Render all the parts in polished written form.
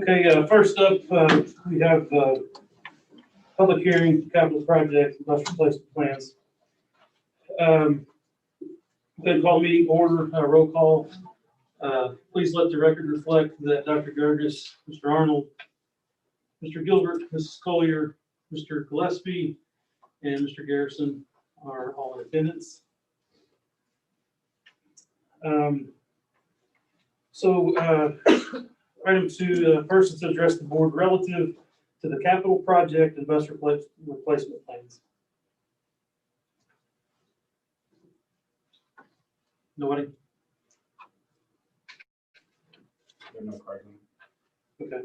Okay, first up, we have public hearing, capital project, bus replacement plans. Then call meeting order, roll call. Please let the record reflect that Dr. Gerges, Mr. Arnold, Mr. Gilbert, Mrs. Collier, Mr. Gillespie, and Mr. Garrison are all in attendance. Item two, first is to address the board relative to the capital project and bus replacement plans. Nobody? Okay.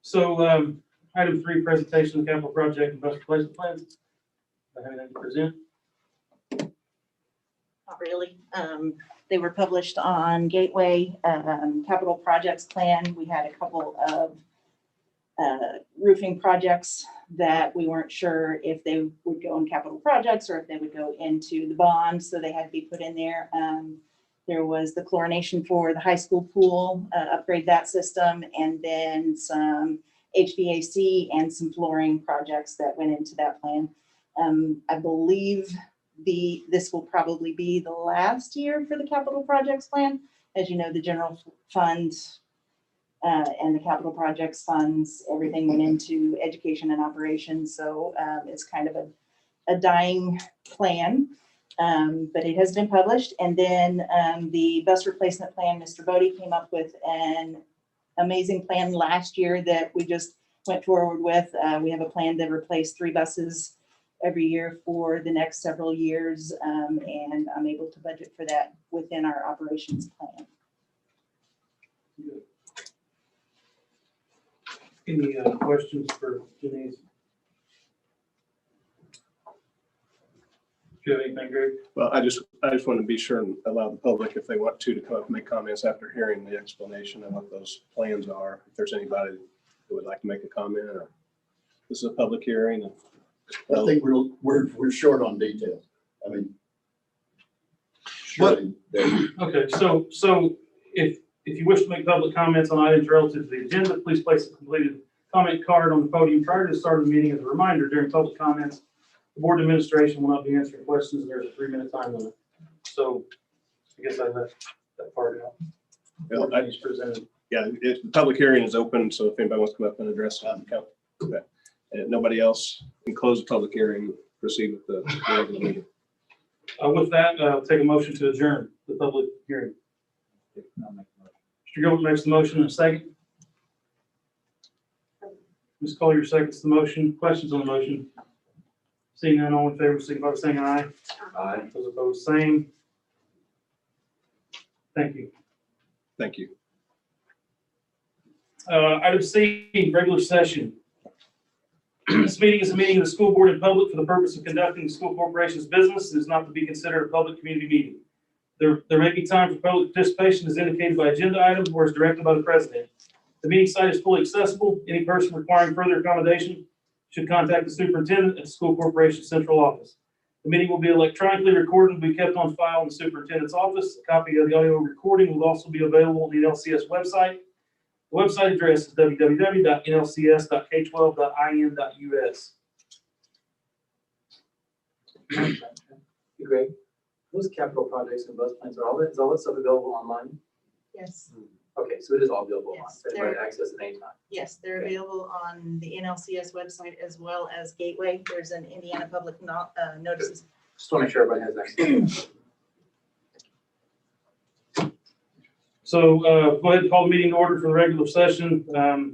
So, item three, presentation of capital project and bus replacement plans. Do I have anything to present? Not really. They were published on Gateway, capital projects plan. We had a couple of roofing projects that we weren't sure if they would go in capital projects or if they would go into the bond, so they had to be put in there. There was the chlorination for the high school pool, upgrade that system, and then some HVAC and some flooring projects that went into that plan. I believe this will probably be the last year for the capital projects plan. As you know, the general fund and the capital projects funds, everything went into education and operations. So it's kind of a dying plan, but it has been published. And then the bus replacement plan, Mr. Bodie came up with an amazing plan last year that we just went forward with. We have a plan to replace 3 buses every year for the next several years, and I'm able to budget for that within our operations plan. Any questions for Denise? Do you have anything, Greg? Well, I just want to be sure and allow the public, if they want to come up and make comments after hearing the explanation of what those plans are. If there's anybody who would like to make a comment, or this is a public hearing. I think we're short on details. I mean, surely Okay, so if you wish to make public comments on items relative to the agenda, please place a completed comment card on the podium prior to the start of the meeting. As a reminder, during public comments, the board administration will not be answering questions. There's a 3-minute time limit. So I guess I left that part out. Well, He's presented. Yeah, the public hearing is open, so if anybody wants to come up and address it, okay. And nobody else can close the public hearing, proceed with the regular meeting. With that, I'll take a motion to adjourn the public hearing. Mr. Gilbert makes the motion in a second. Ms. Collier seconds the motion. Questions on the motion? Seeing none, all in favor, signify by saying aye. Aye. Those opposed, same. Thank you. Thank you. Item C, regular session. This meeting is a meeting of the school board in public for the purpose of conducting the school corporation's business. It is not to be considered a public community meeting. There may be time for public participation as indicated by agenda item or as directed by the president. The meeting site is fully accessible. Any person requiring further accommodation should contact the superintendent at the school corporation central office. The meeting will be electronically recorded and be kept on file in the superintendent's office. A copy of the audio recording will also be available on the NLCS website. The website address is www.nlcs.k12.in.us. Great. Those capital projects and bus plans is all that stuff available online? Yes, Okay, so it is all available online. Yes, So anybody can access it anytime. yes, they're Okay. available on the NLCS website as well as Gateway. There's an Indiana Public Notices. Just want to make sure everybody has access. So go ahead and call the meeting to order for the regular session. Let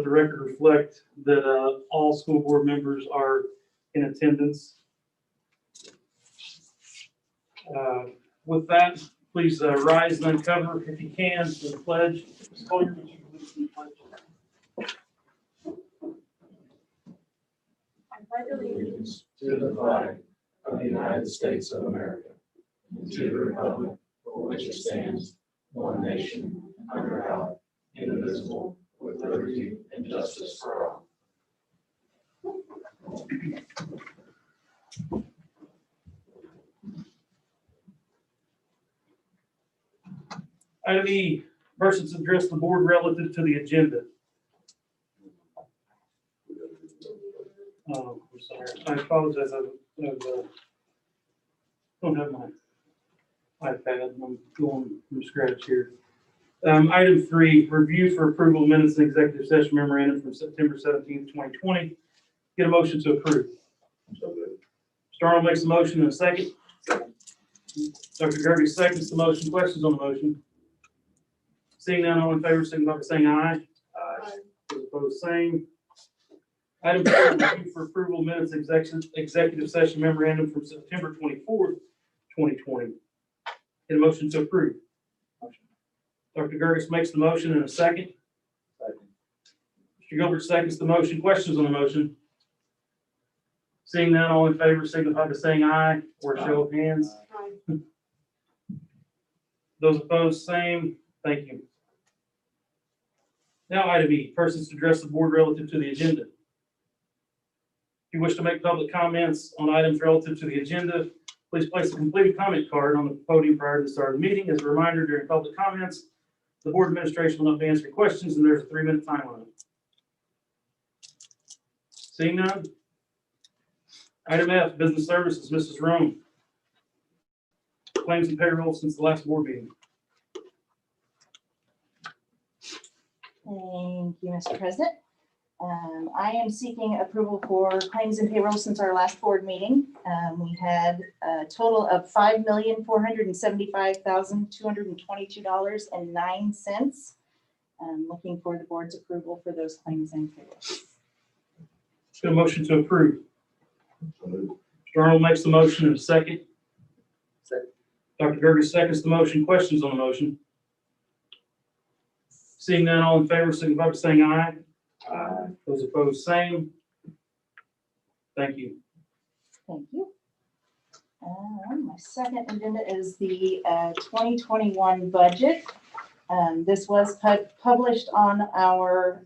the record reflect that all school board members are in attendance. With that, please rise and uncover, if you can, for the pledge. Ms. Collier, would you please lead the pledge? Allegiance to the flag of the United States of America, and to the republic for which it stands, one nation, under God, indivisible, with liberty and justice for all. Item E, Persons address the board relative to the agenda. Oh, I'm sorry. I apologize. I don't have my iPad. I'm going from scratch here. Item 3, review for approval of minutes and executive session memorandum from September 17th, 2020. Get a motion to approve. Mr. Arnold makes a motion in a second. Dr. Gerby seconds the motion. Questions on the motion? Seeing none, all in favor, signify by saying aye. Aye. Those opposed, same. Item 4, review for approval of minutes executive session memorandum from September 24th, 2020. Get a motion to approve. Dr. Gerges makes the motion in a second. Mr. Gilbert seconds the motion. Questions on the motion? Seeing none, all in favor, signify by saying aye or show of hands. Those opposed, same. Thank you. Now, item E, persons to address the board relative to the agenda. If you wish to make public comments on items relative to the agenda, please place a completed comment card on the podium prior to the start of the meeting. As a reminder, during public comments, the board administration will not be answering questions, and there's a 3-minute time limit. Seeing none. Item F, business services, Mrs. Rome. Claims and payroll since the last board meeting. Thank you, Mr. President. I am seeking approval for claims and payroll since our last board meeting. We had a total of $5,475,222.09. I'm looking for the board's approval for those claims and payroll. Got a motion to approve. Mr. Arnold makes the motion in a second. Second. Dr. Gerges seconds the motion. Questions on the motion? Seeing none, all in favor, signify by saying aye. Aye. Those opposed, same. Thank you. Thank you. My second agenda is the 2021 budget. This was published on our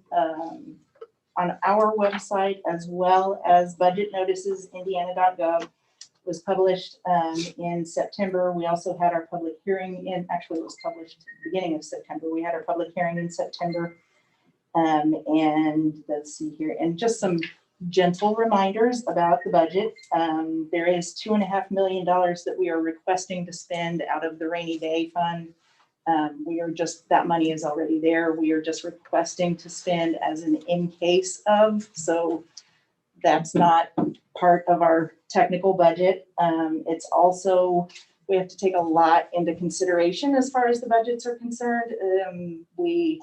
website as well as budget notices, indiana.gov. Was published in September. We also had our public hearing actually it was published at the beginning of September. We had our public hearing in September. And let's see here, and just some gentle reminders about the budget. There is $2.5 million that we are requesting to spend out of the rainy day fund. That money is already there. We are just requesting to spend as an in case of, so that's not part of our technical budget. It's also, we have to take a lot into consideration as far as the budgets are concerned. We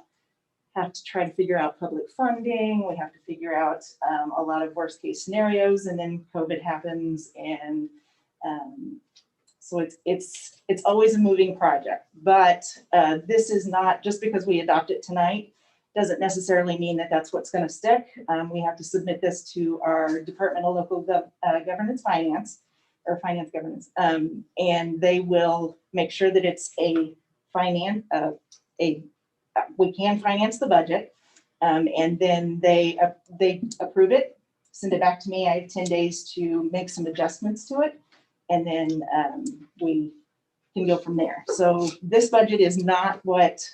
have to try to figure out public funding. We have to figure out a lot of worst case scenarios, and then COVID happens, and so it's always a moving project. But this is not, just because we adopt it tonight doesn't necessarily mean that that's what's going to stick. We have to submit this to our Department of Local Governance Finance, or Finance Governance, and they will make sure that it's we can finance the budget, and then they approve it, send it back to me. I have 10 days to make some adjustments to it, and then we can go from there. So this budget is not what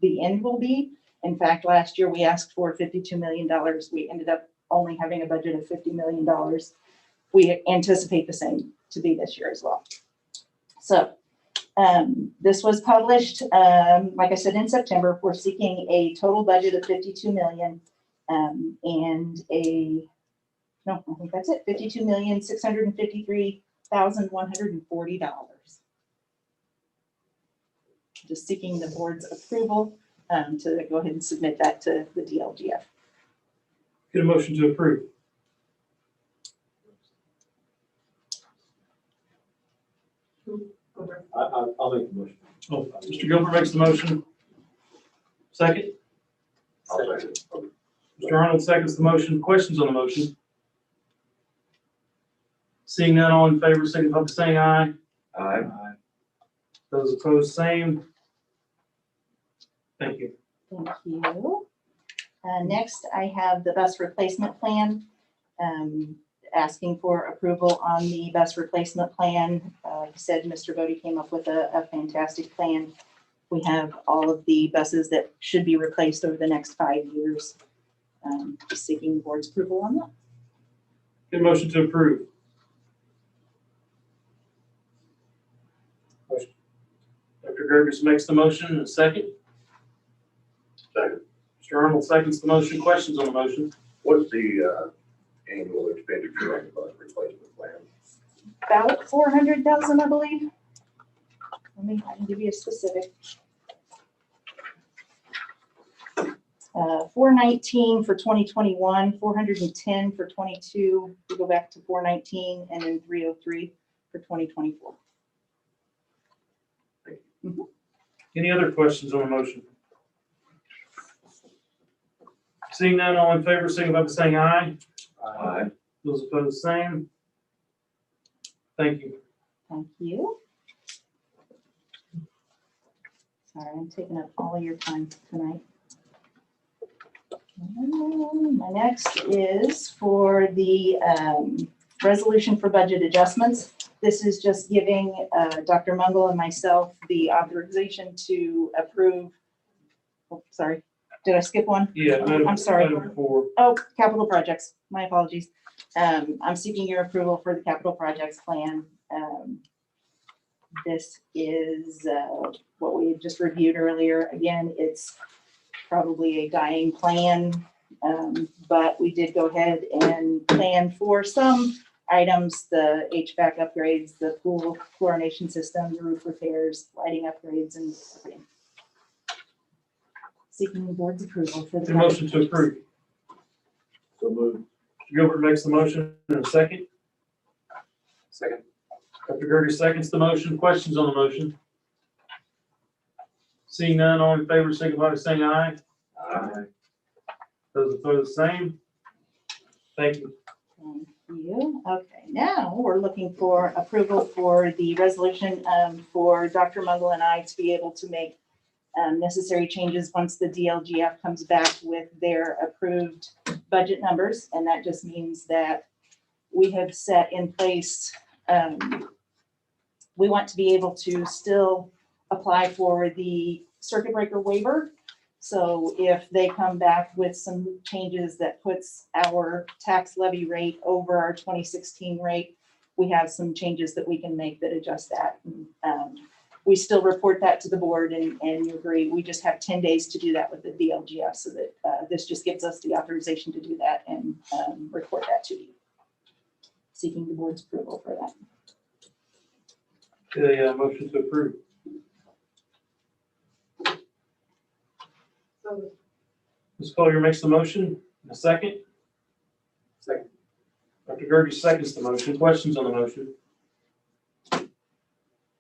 the end will be. In fact, last year we asked for $52 million. We ended up only having a budget of $50 million. We anticipate the same to be this year as well. So this was published, like I said, in September. We're seeking a total budget of $52 million and I think that's it, $52,653,140. Just seeking the board's approval to go ahead and submit that to the DLGF. Get a motion to approve. I'll make the motion. Oh, Mr. Gilbert makes the motion. Second. Second. Mr. Arnold seconds the motion. Questions on the motion? Seeing none, all in favor, signify by saying aye. Aye. Those opposed, same. Thank you. Thank you. Next, I have the bus replacement plan. Asking for approval on the bus replacement plan. Like I said, Mr. Bodie came up with a fantastic plan We have all of the buses that should be replaced over the next 5 years. Just seeking the board's approval on that. Get a motion to approve. Motion. Dr. Gergis makes the motion and a second. Second. Mr. Arnold seconds the motion. Questions on the motion? What's the annual expenditure on the bus replacement plan? About 400,000, I believe. I can give you a specific. 419 for 2021, 410 for 22. We go back to 419 and then 303 for 2024. Any other questions on the motion? Seeing none, all in favor, signify by saying aye. Aye. Those opposed, same. Thank you. Thank you. Sorry, I'm taking up all of your time tonight. My next is for the resolution for budget adjustments. This is just giving Dr. Mungle and myself the authorization to approve. Oh, sorry, did I skip one? Yeah. I'm sorry. Item 4. Oh, capital projects, my apologies. I'm seeking your approval for the capital projects plan. This is what we had just reviewed earlier. Again, it's probably a dying plan, but we did go ahead and plan for some items, the HVAC upgrades, the pool chlorination system, the roof repairs, lighting upgrades, and everything. Seeking the board's approval for the. The motion to approve. So moved. Mr. Gilbert makes the motion in a second. Second. Dr. Gergis seconds the motion. Questions on the motion? Seeing none, all in favor, signify by saying aye. Aye. Those opposed, same. Thank you. Thank you. Okay, now we're looking for approval for the resolution for Dr. Mungle and I to be able to make necessary changes once the DLGF comes back with their approved budget numbers. And that just means that we have set in place, we want to be able to still apply for the circuit breaker waiver. So if they come back with some changes that puts our tax levy rate over our 2016 rate, we have some changes that we can make that adjust that. We still report that to the board and you agree. We just have 10 days to do that with the DLGF, so that this just gives us the authorization to do that and report that to you. Seeking the board's approval for that. The motion to approve. Ms. Collier makes the motion. A second. Second. Dr. Gergis seconds the motion. Questions on the motion?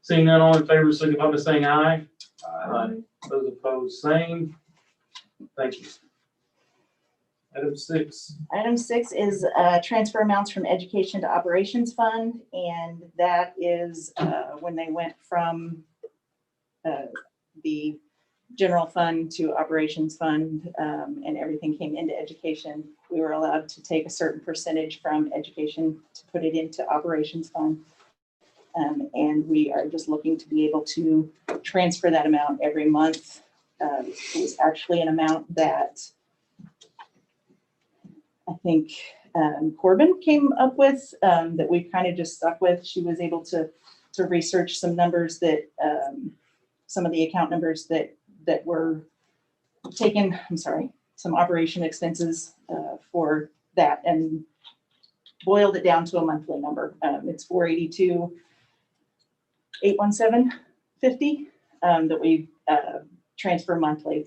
Seeing none, all in favor, signify by saying aye. Aye. Those opposed, same. Thank you. Item 6. Item 6 is transfer amounts from education to operations fund, and that is when they went from the general fund to operations fund, and everything came into education. We were allowed to take a certain percentage from education to put it into operations fund. And we are just looking to be able to transfer that amount every month. It was actually an amount that I think Corbin came up with, that we kind of just stuck with. She was able to research some numbers that, some of the account numbers that were taken, some operation expenses for that, and boiled it down to a monthly number. It's $482,817.50 that we transfer monthly,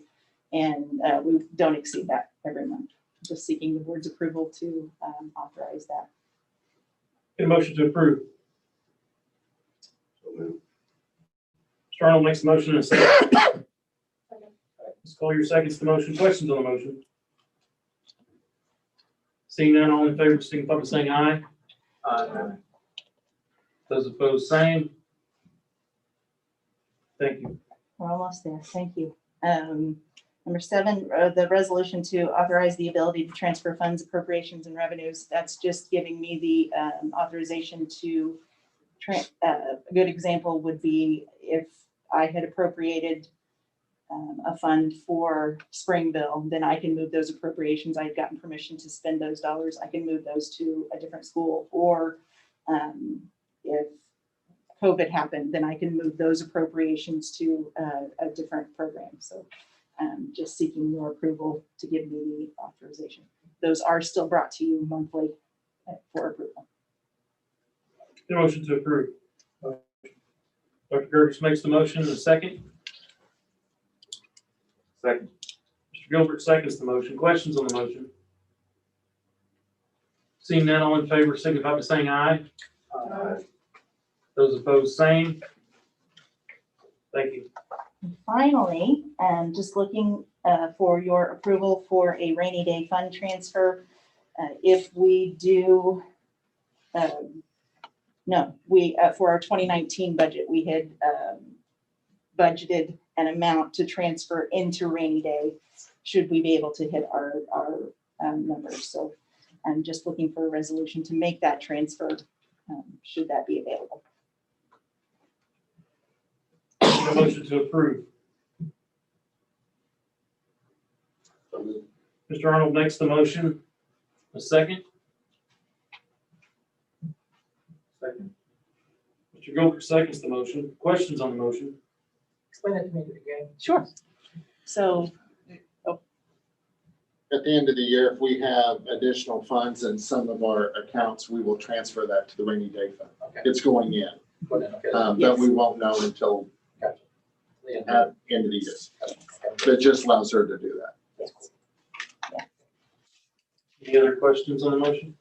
and we don't exceed that every month. Just seeking the board's approval to authorize that. Get a motion to approve. So moved. Mr. Arnold makes the motion in a second. Ms. Collier seconds the motion. Questions on the motion? Seeing none, all in favor, signify by saying aye. Aye. Those opposed, same. Thank you. We're almost there. Thank you. Number 7, the resolution to authorize the ability to transfer funds, appropriations, and revenues. That's just giving me the authorization to, a good example would be if I had appropriated a fund for Springville, then I can move those appropriations. I've gotten permission to spend those dollars. I can move those to a different school, or if COVID happened, then I can move those appropriations to a different program. So just seeking your approval to give me the authorization. Those are still brought to you monthly for approval. The motion to approve. Dr. Gervis makes the motion in a second. Second. Mr. Gilbert seconds the motion. Questions on the motion? Seeing none, all in favor signify by saying aye. Those opposed, same. Thank you. And finally, just looking for your approval for a rainy day fund transfer. If we do, for our 2019 budget, we had budgeted an amount to transfer into rainy day, should we be able to hit our numbers. So I'm just looking for a resolution to make that transfer, should that be available. A motion to approve. Mr. Arnold makes the motion. A second. Second. Mr. Gilbert seconds the motion. Questions on the motion? Explain that to me again. Sure. So At the end of the year, if we have additional funds in some of our accounts, we will transfer that to the rainy day fund. Okay. It's going in, Okay. but we won't know until Gotcha. Yeah. at the end of the year. Gotcha. But it just allows her to do that. Any other questions on the motion?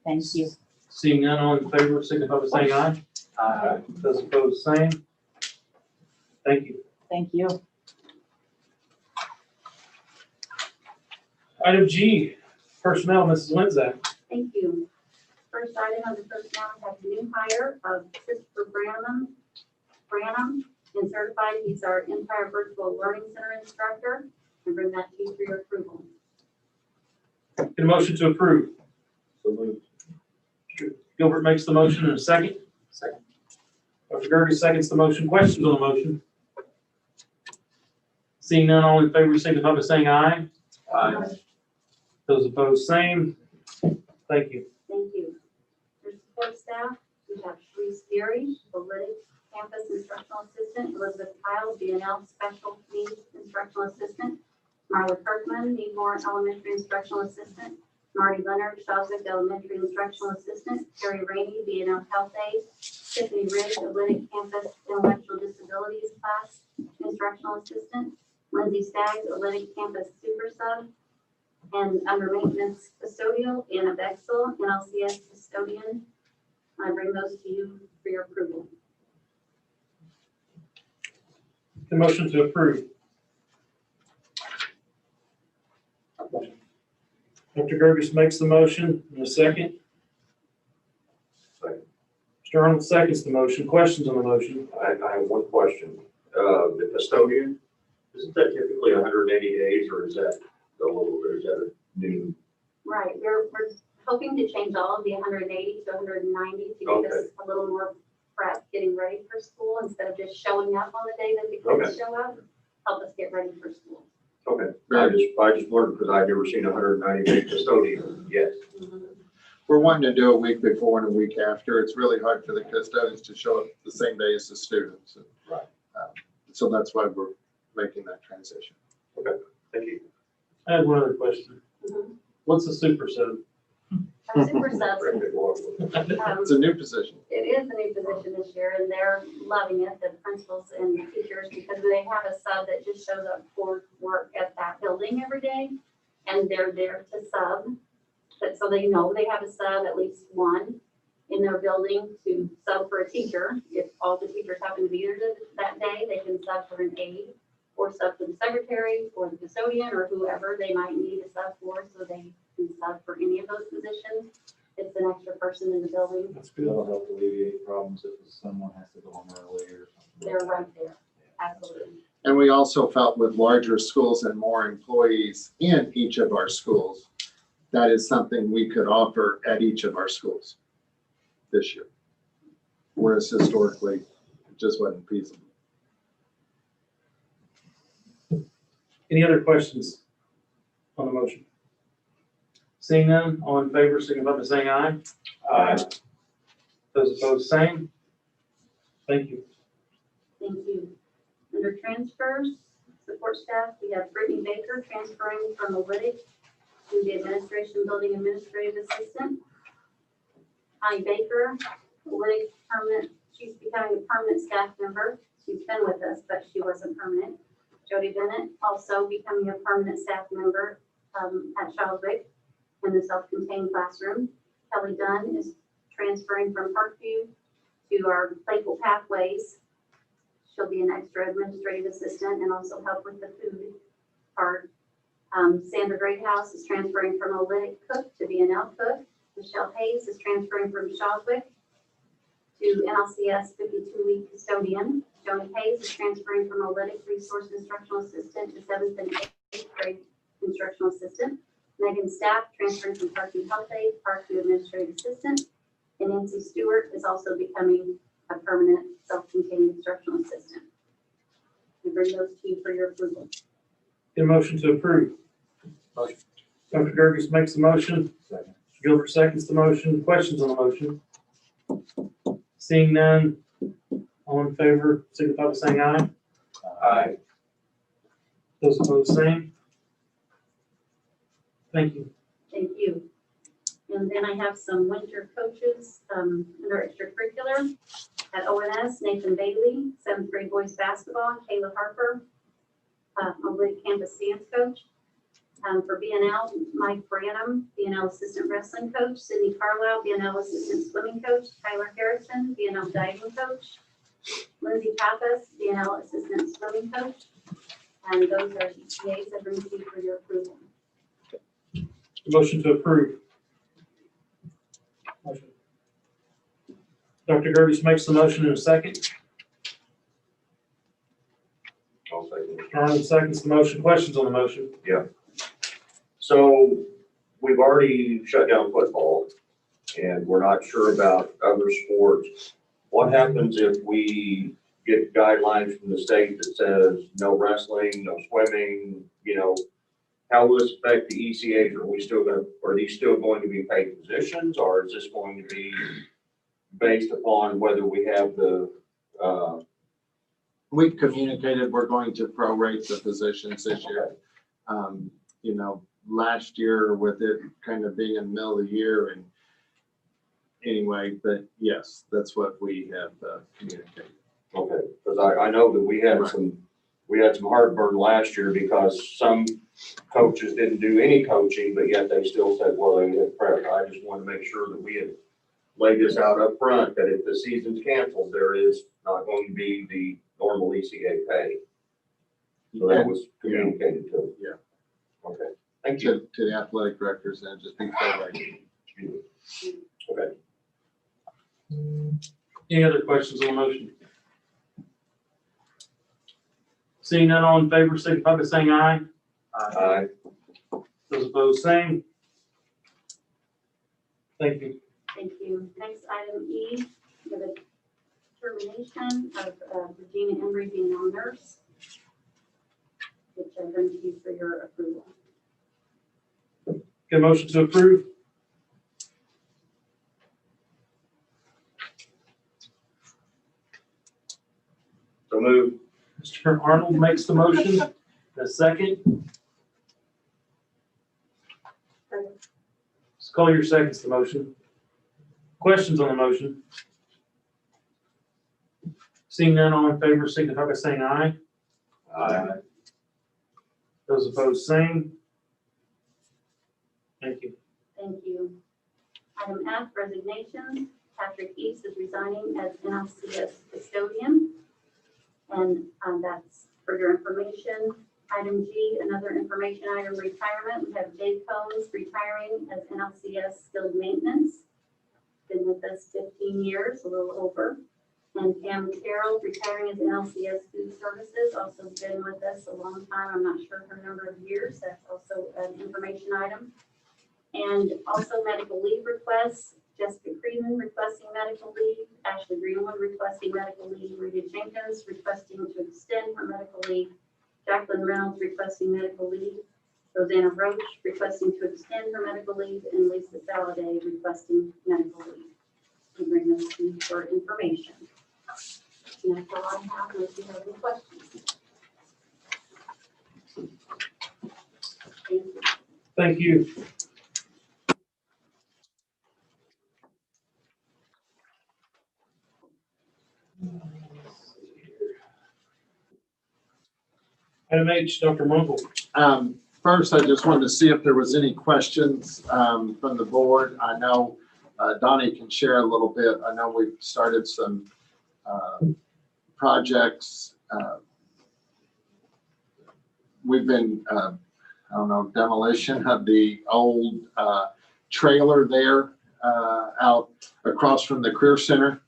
thank you. Seeing none, all in favor signify by saying aye. Those opposed, same. Thank you. Thank you. Item G, personnel, Mrs. Winzak. Thank you. First item of the personnel, we have the new hire of Christopher Branham, and certified, he's our Empire Virtual Learning Center instructor, and bring that to you for your approval. Get a motion to approve. So moved. Mr. Gilbert makes the motion in a second. Second. Dr. Gerges seconds the motion. Questions on the motion? Seeing none, all in favor signify by saying aye. Those opposed, same. Thank you. Thank you. For support staff, we have Sharice Deary, Validity Campus Instructional Assistant, Elizabeth Kyle, BNL Special Needs Instructional Assistant, Marla Kirkman, Newborn Elementary Instructional Assistant, Marty Leonard, Shawswick Elementary Instructional Assistant, Terry Rainey, BNL Health Aide, Tiffany Ridge, Validity Campus Intellectual Disabilities Class Instructional Assistant, Lindsay Staggs, Validity Campus Super Sub, and under maintenance custodial, Anna Bexel, NLCS custodian. I bring those to you for your approval. The motion to approve. Dr. Gerges makes the motion in a second. Second. Mr. Arnold seconds the motion. Questions on the motion? I have one question. The custodian, isn't that typically 180 days, or is that a little, or is that a new? Right, we're hoping to change all of the 180 to 190 to give us a little more prep, getting ready for school instead of just showing up on the day that the kids show up. Help us get ready for school. Okay, I just wondered because I've never seen a 190-day custodian yet. We're wanting to do a week before and a week after. It's really hard for the custodians to show up the same day as the students. Right. So that's why we're making that transition. Thank you. I have one other question. What's a super sub? Our super subs, It's a new position. it is a new position this year, and they're loving it, the principals and teachers, because they have a sub that just shows up for work at that building every day, and they're there to sub. But so they know they have a sub, at least one, in their building to sub for a teacher. If all the teachers happen to be there that day, they can sub for an aide, or sub for the secretary, or the custodian, or whoever they might need a sub for, so they can sub for any of those positions. It's an extra person in the building. That's good. That'll help alleviate problems if someone has to go home early or something. They're right there, absolutely. And we also felt with larger schools and more employees in each of our schools, that is something we could offer at each of our schools this year. Whereas historically, it just wasn't feasible. Any other questions on the motion? Seeing none, all in favor, signify by saying aye. Aye. Those opposed, same. Thank you. Thank you. Under transfers, support staff, we have Brittany Baker transferring from the Lydic to the Administration Building Administrative Assistant. Connie Baker, Lydic permanent, she's becoming a permanent staff member. She's been with us, but she wasn't permanent. Jody Bennett also becoming a permanent staff member at Charleswick in the self-contained classroom. Kelly Dunn is transferring from Parkview to our Playful Pathways. She'll be an extra administrative assistant and also help with the food part. Sandra Greathouse is transferring from a Lydic cook to be an L cook. Michelle Hayes is transferring from Shawswick to NLCS 52-week custodian. Joni Hayes is transferring from a Lydic resource instructional assistant to 7th and 8th grade instructional assistant. Megan Staff transferring from Parkview Health Aide, Parkview administrative assistant. And Nancy Stewart is also becoming a permanent self-contained instructional assistant. We bring those to you for your approval. Get a motion to approve. Motion. Dr. Gerges makes the motion. Second. Mr. Gilbert seconds the motion. Questions on the motion? Seeing none, all in favor, signify by saying aye. Aye. Those opposed, same. Thank you. Thank you. And then I have some winter coaches under extracurricular. At ONS, Nathan Bailey, 7th grade boys basketball, Kayla Harper, a Lydic campus dance coach. For BNL, Mike Branham, BNL assistant wrestling coach, Sydney Carlisle, BNL assistant swimming coach, Tyler Harrison, BNL diving coach, Lindsay Pappas, BNL assistant swimming coach. And those are ETAs that bring to you for your approval. Motion to approve. Dr. Gerges makes the motion in a second. I'll second it. Arnold seconds the motion. Questions on the motion? So we've already shut down football and we're not sure about other sports. What happens if we get guidelines from the state that says no wrestling, no swimming, how will this affect the ECAs? Are these still going to be paid positions, or is this going to be based upon whether we have the, We've communicated we're going to prorate the positions this year. Last year with it kind of being in the middle of the year and anyway, but yes, that's what we have communicated. okay, because I know that we had some heartburn last year because some coaches didn't do any coaching, but yet they still said, well, they had prep. I just want to make sure that we had laid this out up front, that if the season's canceled, there is not going to be the normal ECA pay. So that was communicated to. Yeah. Okay, thank you. To the athletic directors and just be prorated. Okay. Any other questions on the motion? Seeing none, all in favor, signify by saying aye. Aye. Those opposed, same. Thank you. Thank you. Next item E, we have a termination of Regina Embry being a nurse, which I bring to you for your approval. Get a motion to approve. So move. Mr. Arnold makes the motion. A second. Just call your seconds to the motion. Questions on the motion? Seeing none, all in favor, signify by saying aye. Aye. Those opposed, same. Thank you. Thank you. Item F, resignations. Patrick East is resigning as NLCS custodian. And that's for your information. Item G, another information item, retirement. We have Dave Combs retiring as NLCS skilled maintenance. Been with us 15 years, a little over. And Pam Carroll retiring as NLCS food services, also been with us a long time. I'm not sure her number of years. That's also an information item. And also medical leave requests. Jessica Creedman requesting medical leave, Ashley Greenwood requesting medical leave, Rita Jenkins requesting to extend her medical leave, Jacqueline Reynolds requesting medical leave, Rosanna Roach requesting to extend her medical leave, and Lisa Saladay requesting medical leave. We bring those to you for information. And that's all I have, unless you have any questions. Thank you. Thank you. Item H, Dr. Munkle. First, I just wanted to see if there was any questions from the board. I know Donnie can share a little bit. I know we've started some projects. We've been, I don't know, demolition of the old trailer there out across from the Career Center.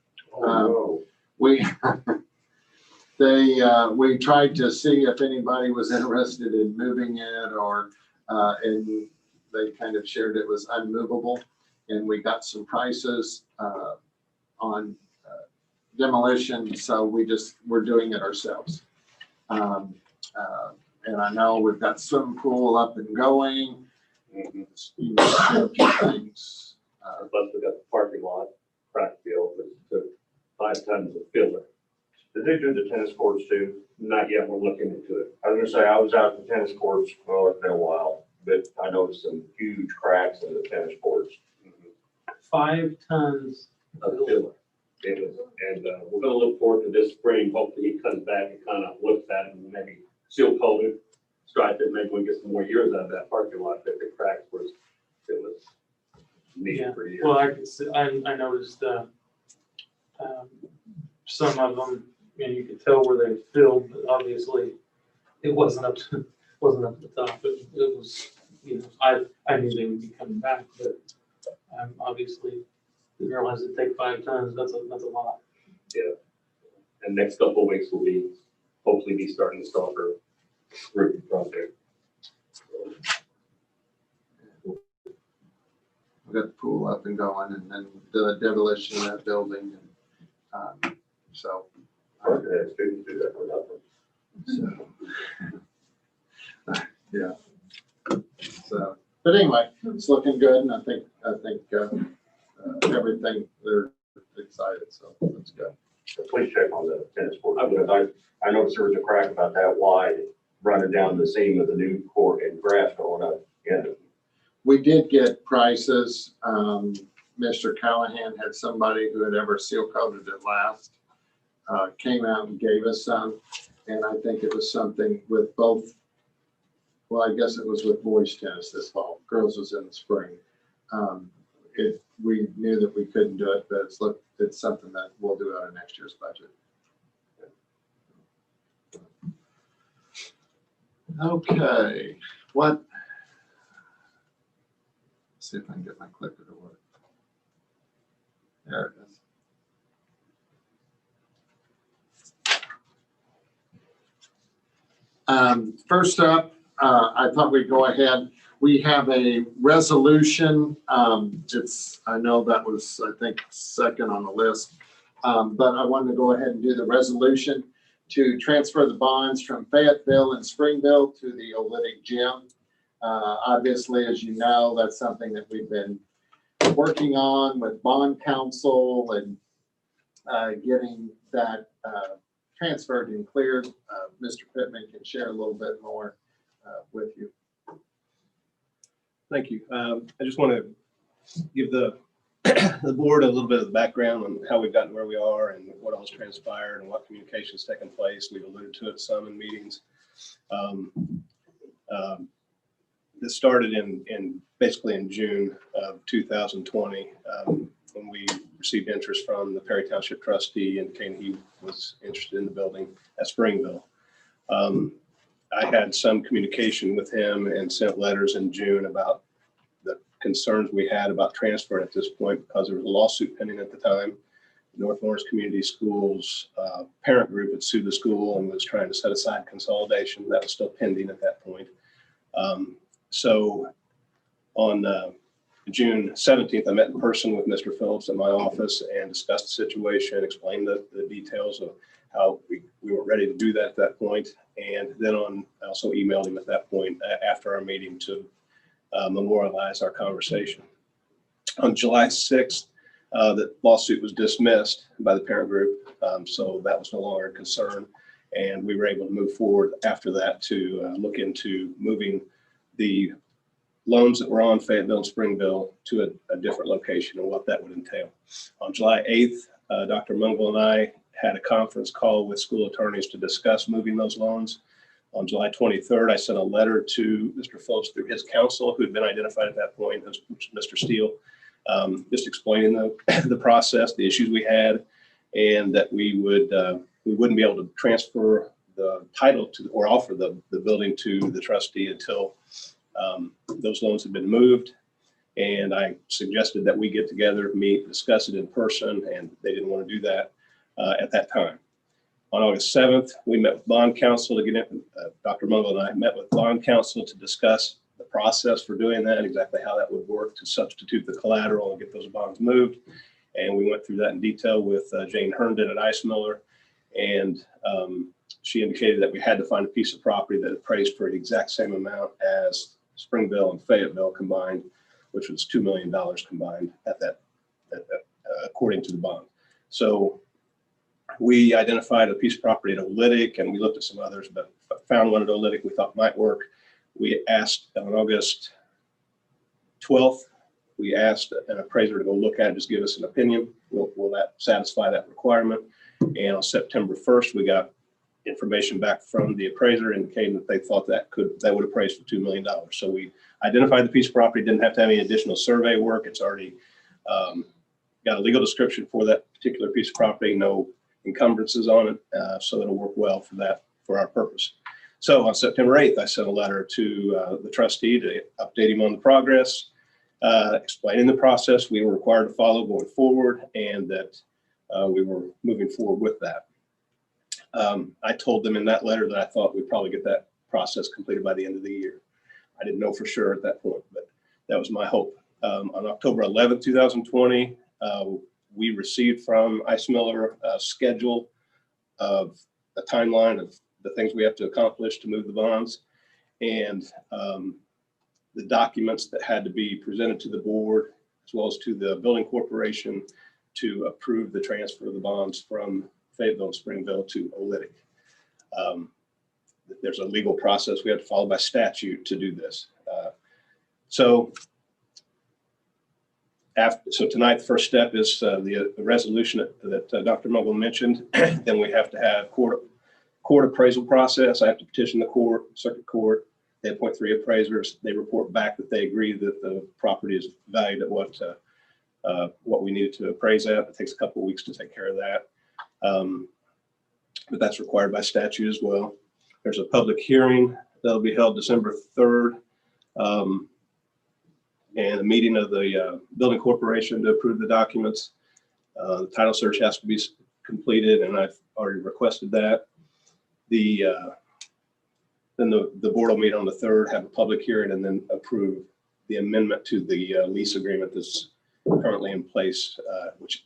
We we tried to see if anybody was interested in moving it, or and they kind of shared it was unmovable, and we got some prices on demolition, so we're doing it ourselves. And I know we've got swimming pool up and going. You know, a few things. Plus we got the parking lot, crack field, but took 5 tons of filler. Did they do the tennis courts too? Not yet, we're looking into it. I was gonna say, I was out at the tennis courts, well, it's been a while, but I noticed some huge cracks in the tennis courts. 5 tons Of filler. And we're gonna look forward to this spring, hopefully he comes back and kind of looks at it and maybe seal coat it, stripe it, maybe we get some more years out of that parking lot, but the cracks was needed for years. Well, I could see, I noticed, some of them, and you could tell where they filled, but obviously it wasn't up to the top, but it was, you know, I knew they would be coming back, but obviously didn't realize it'd take 5 tons, that's a lot. Yeah. And next couple of weeks will be, hopefully be starting to start our roofing project. We got the pool up and going, and then the demolition of that building. And, so, Students do that for nothing. yeah. So, but anyway, it's looking good, and I think everything, they're excited, so that's good. So please check on the tennis court, because I noticed there was a crack about that wide running down the seam of the new court and grass going up in it. We did get prices. Mr. Callahan had somebody who had ever seal coated it last, came out and gave us some. And I think it was something with both, well, I guess it was with boys tennis this fall. Girls was in the spring. We knew that we couldn't do it, but it's something that we'll do out of next year's budget. Okay, let's see if I can get my clicker to work. There it is. First up, I thought we'd go ahead. We have a resolution. I know that was, I think, second on the list, but I wanted to go ahead and do the resolution to transfer the bonds from Fayetteville and Springville to the Olynyk Gym. Obviously, as you know, that's something that we've been working on with bond counsel and getting that transferred and cleared. Mr. Pittman can share a little bit more with you. Thank you. I just want to give the board a little bit of the background on how we've gotten where we are and what all's transpired and what communication's taken place. We've alluded to it some in meetings. This started basically in June of 2020 when we received interest from the Perry Township trustee indicating he was interested in the building at Springville. I had some communication with him and sent letters in June about the concerns we had about transferring at this point because there was a lawsuit pending at the time. North Lawrence Community Schools parent group had sued the school and was trying to set aside consolidation. That was still pending at that point. So on June 17th, I met in person with Mr. Phillips at my office and discussed the situation, explained the details of how we were ready to do that at that point. And then I also emailed him at that point after our meeting to memorialize our conversation. On July 6th, the lawsuit was dismissed by the parent group, so that was no longer a concern. And we were able to move forward after that to look into moving the loans that were on Fayetteville and Springville to a different location and what that would entail. On July 8th, Dr. Mungle and I had a conference call with school attorneys to discuss moving those loans. On July 23rd, I sent a letter to Mr. Phillips through his counsel, who had been identified at that point as Mr. Steele, just explaining the process, the issues we had, and that we wouldn't be able to transfer the title to or offer the building to the trustee until those loans had been moved. And I suggested that we get together, meet, discuss it in person, and they didn't want to do that at that time. On August 7th, we met with bond counsel to get in. Dr. Mungle and I met with bond counsel to discuss the process for doing that, exactly how that would work to substitute the collateral and get those bonds moved. And we went through that in detail with Jane Herndon at Ice Miller. And she indicated that we had to find a piece of property that appraised for the exact same amount as Springville and Fayetteville combined, which was $2 million combined according to the bond. So we identified a piece of property at Olytic, and we looked at some others, but found one at Olytic we thought might work. We asked on August 12th, we asked an appraiser to go look at it, just give us an opinion. Will that satisfy that requirement? And on September 1st, we got information back from the appraiser indicating that they thought that would appraise for $2 million. So we identified the piece of property, didn't have to have any additional survey work. It's already got a legal description for that particular piece of property, no encumbrances on it, so it'll work well for our purpose. So on September 8th, I sent a letter to the trustee to update him on the progress, explaining the process we were required to follow going forward, and that we were moving forward with that. I told them in that letter that I thought we'd probably get that process completed by the end of the year. I didn't know for sure at that point, but that was my hope. On October 11th, 2020, we received from Ice Miller a schedule of a timeline of the things we have to accomplish to move the bonds, and the documents that had to be presented to the board as well as to the building corporation to approve the transfer of the bonds from Fayetteville and Springville to Olytic. There's a legal process we have to follow by statute to do this. So tonight, the first step is the resolution that Dr. Mungle mentioned. Then we have to have court appraisal process. I have to petition the circuit court. They appoint 3 appraisers. They report back that they agree that the property is valued at what we needed to appraise at. It takes a couple of weeks to take care of that. But that's required by statute as well. There's a public hearing that'll be held December 3rd. And a meeting of the building corporation to approve the documents. The title search has to be completed, and I've already requested that. Then the board will meet on the 3rd, have a public hearing, and then approve the amendment to the lease agreement that's currently in place, which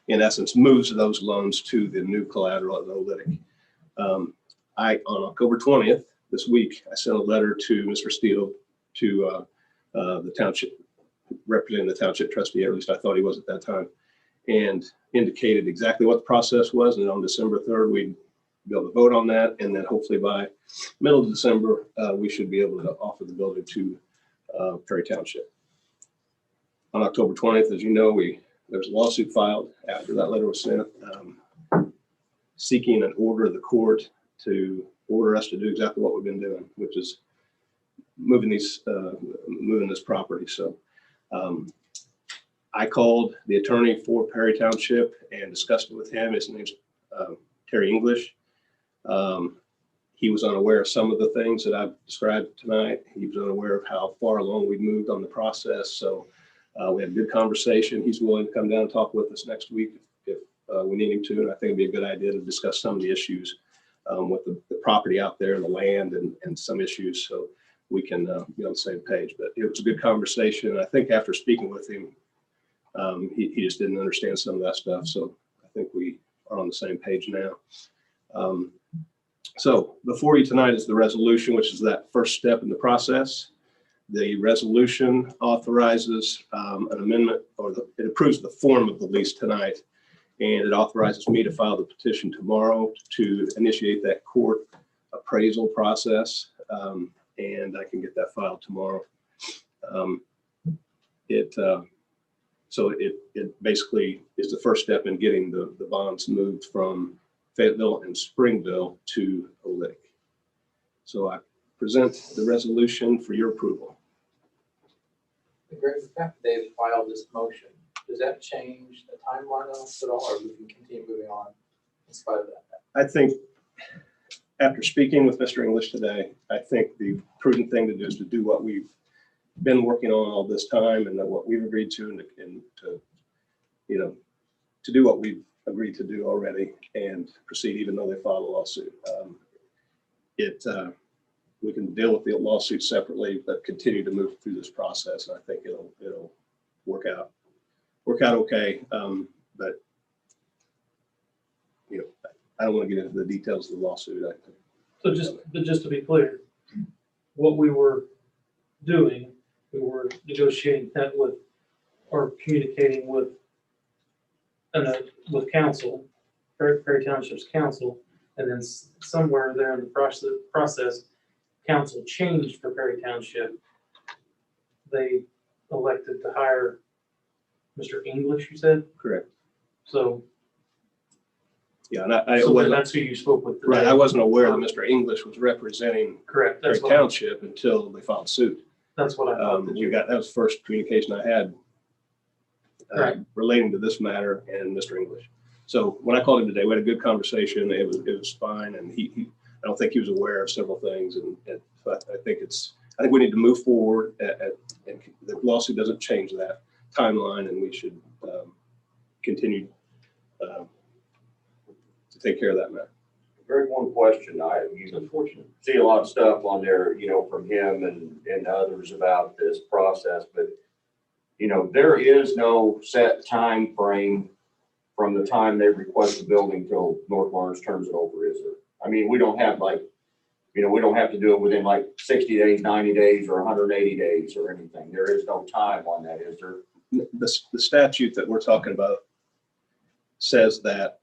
in essence moves those loans to the new collateral at Olytic. On October 20th, this week, I sent a letter to Mr. Steele to the township, representing the township trustee, or at least I thought he was at that time, and indicated exactly what the process was. And on December 3rd, we'd be able to vote on that. And then hopefully by middle of December, we should be able to offer the building to Perry Township. On October 20th, as you know, there was a lawsuit filed after that letter was sent, seeking an order of the court to order us to do exactly what we've been doing, which is moving this property. So I called the attorney for Perry Township and discussed it with him. His name's Terry English. He was unaware of some of the things that I've described tonight. He was unaware of how far along we've moved on the process. So we had a good conversation. He's willing to come down and talk with us next week if we need him to. And I think it'd be a good idea to discuss some of the issues with the property out there, the land, and some issues, so we can be on the same page. But it was a good conversation. I think after speaking with him, he just didn't understand some of that stuff. So I think we are on the same page now. So before you tonight is the resolution, which is that first step in the process. The resolution authorizes an amendment, or it approves the form of the lease tonight. And it authorizes me to file the petition tomorrow to initiate that court appraisal process. And I can get that filed tomorrow. So it basically is the first step in getting the bonds moved from Fayetteville and Springville to Olynyk. So I present the resolution for your approval. Greg, the fact that they've filed this motion, does that change the timeline on this at all, or we can continue moving on in spite of that? I think after speaking with Mr. English today, I think the prudent thing to do is to do what we've been working on all this time and what we've agreed to, and to, you know, to do what we've agreed to do already and proceed even though they filed a lawsuit. We can deal with the lawsuit separately, but continue to move through this process. And I think it'll work out okay. But you know, I don't want to get into the details of the lawsuit. So just to be clear, what we were doing, we were negotiating that with, or communicating with council, Perry Township's council, and then somewhere there in the process, council changed for Perry Township. They elected to hire Mr. English, you said? Correct. So, Yeah, and I so wasn't, that's who you spoke with today? right. I wasn't aware that Mr. English was representing Correct. Perry That's what, Township until they filed suit. that's what I thought. that you- That was the first communication I had Right. relating to this matter and Mr. English. So when I called him today, we had a good conversation. It was fine, and he I don't think he was aware of several things, and but I think we need to move forward. And the lawsuit doesn't change that timeline, and we should continue to take care of that matter. Greg, one question. It's unfortunate. See a lot of stuff on there, you know, from him and others about this process, but, you know, there is no set time frame from the time they request the building till North Lawrence turns it over, is there? I mean, we don't have like, you know, we don't have to do it within like 60 days, 90 days, or 180 days or anything. There is no time on that, is there? The statute that we're talking about says that,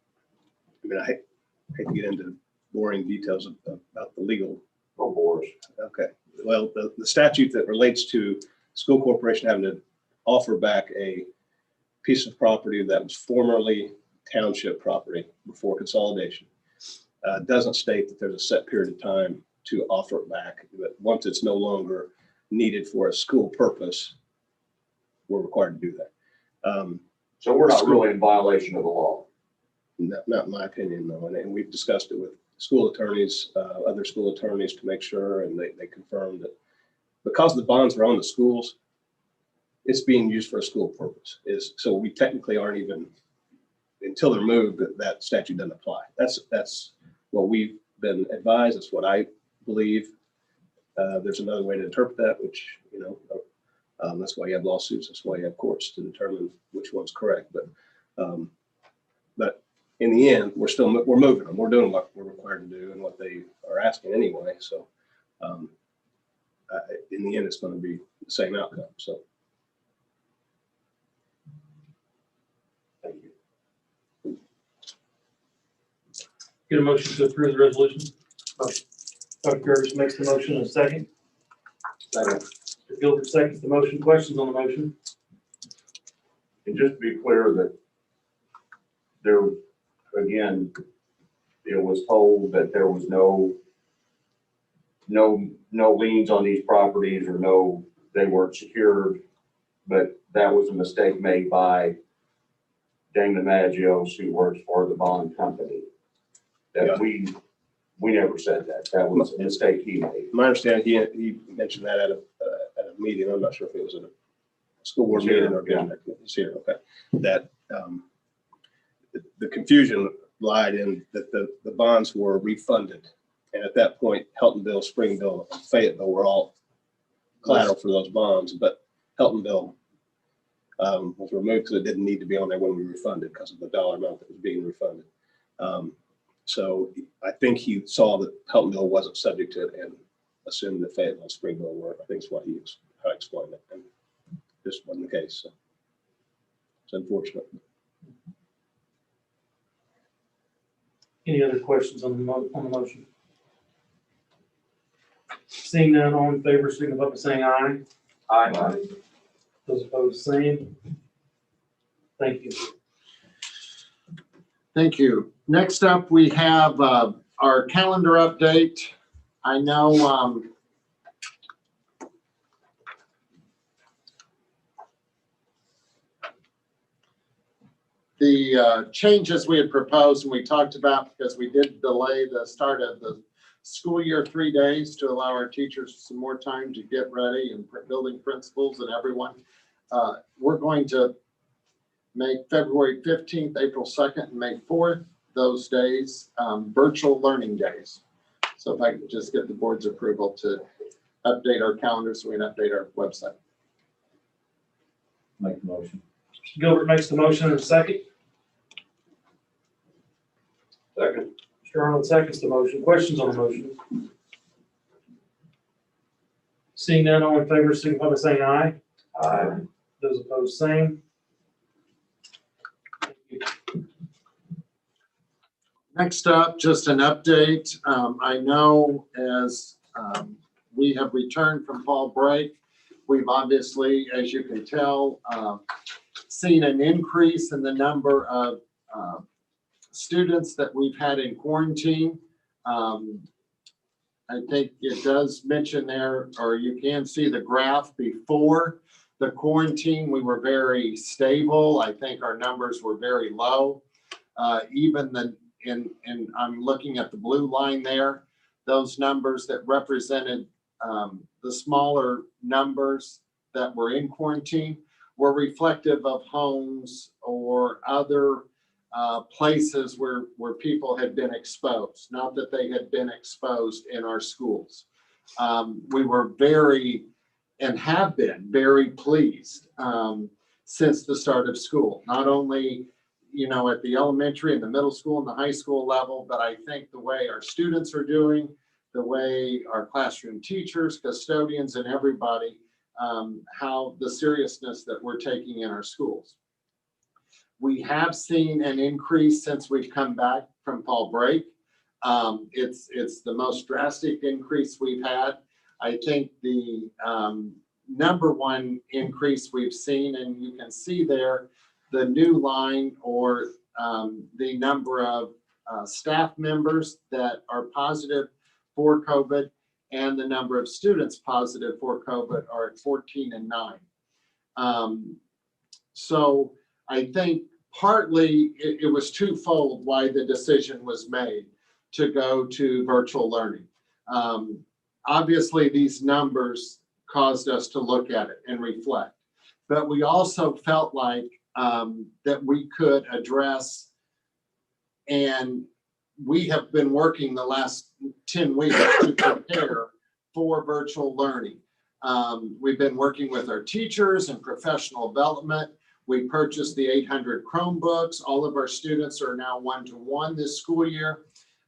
I mean, I hate to get into boring details about the legal. Oh, Boris. Okay, well, the statute that relates to school corporation having to offer back a piece of property that was formerly township property before consolidation doesn't state that there's a set period of time to offer it back. But once it's no longer needed for a school purpose, we're required to do that. So we're not really in violation of the law. Not in my opinion, no. And we've discussed it with school attorneys, other school attorneys to make sure, and they confirmed that because the bonds are on the schools, it's being used for a school purpose. So we technically aren't even, until they're moved, that statute doesn't apply. That's what we've been advised. That's what I believe. There's another way to interpret that, which, you know, that's why you have lawsuits. That's why you have courts to determine which one's correct. But in the end, we're moving them. We're doing what we're required to do and what they are asking anyway. So in the end, it's going to be the same outcome. So. Thank you. Get a motion to approve the resolution. Motion. Dr. Gervis makes the motion. A second. Second. Mr. Gilbert seconds the motion. Questions on the motion? And just to be clear that there, again, it was told that there was no liens on these properties, or they weren't secured, but that was a mistake made by Damon Maggios, who works for the bond company. That we never said that. That was a mistake he made. My understanding, he mentioned that at a meeting. I'm not sure if it was at a school board meeting or it's here. Okay. That the confusion lied in that the bonds were refunded. And at that point, Heltonville, Springville, and Fayetteville were all collateral for those bonds, but Heltonville was removed because it didn't need to be on there when we refunded because of the dollar amount that was being refunded. So I think he saw that Peltonville wasn't subject to it and assumed that Fayetteville and Springville were. I think is what how he explained it. And this wasn't the case. So it's unfortunate. Any other questions on the motion? Seeing none, all in favor, signify by saying aye. Aye. Those opposed, same. Thank you. Thank you. Next up, we have our calendar update. I know the changes we had proposed and we talked about, because we did delay the start of the school year 3 days to allow our teachers some more time to get ready, and building principals and everyone. We're going to make February 15th, April 2nd, and May 4th, those days, virtual learning days. So if I could just get the board's approval to update our calendar so we can update our website. Make the motion. Mr. Gilbert makes the motion in a second. Second. Mr. Arnold seconds the motion. Questions on the motion? Seeing none, all in favor, signify by saying aye. Aye. Those opposed, same. Thank you. Next up, just an update. I know as we have returned from fall break, we've obviously, as you can tell, seen an increase in the number of students that we've had in quarantine. I think it does mention there, or you can see the graph before the quarantine, we were very stable. I think our numbers were very low. And I'm looking at the blue line there, those numbers that represented the smaller numbers that were in quarantine were reflective of homes or other places where people had been exposed, not that they had been exposed in our schools. We were very, and have been very pleased since the start of school, not only at the elementary and the middle school and the high school level, but I think the way our students are doing, the way our classroom teachers, custodians, and everybody, how the seriousness that we're taking in our schools. We have seen an increase since we've come back from fall break. It's the most drastic increase we've had. I think the number one increase we've seen, and you can see there, the new line or the number of staff members that are positive for COVID and the number of students positive for COVID are at 14 and 9. So I think partly it was twofold why the decision was made to go to virtual learning. Obviously, these numbers caused us to look at it and reflect, but we also felt like that we could address, and we have been working the last 10 weeks to prepare for virtual learning. We've been working with our teachers and professional development. We purchased the 800 Chromebooks. All of our students are now one-to-one this school year.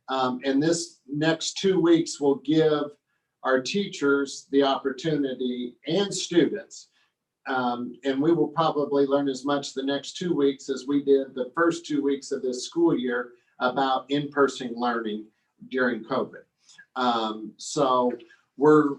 And this next 2 weeks will give our teachers the opportunity and students. And we will probably learn as much the next 2 weeks as we did the first 2 weeks of this school year about in-person learning during COVID. So we're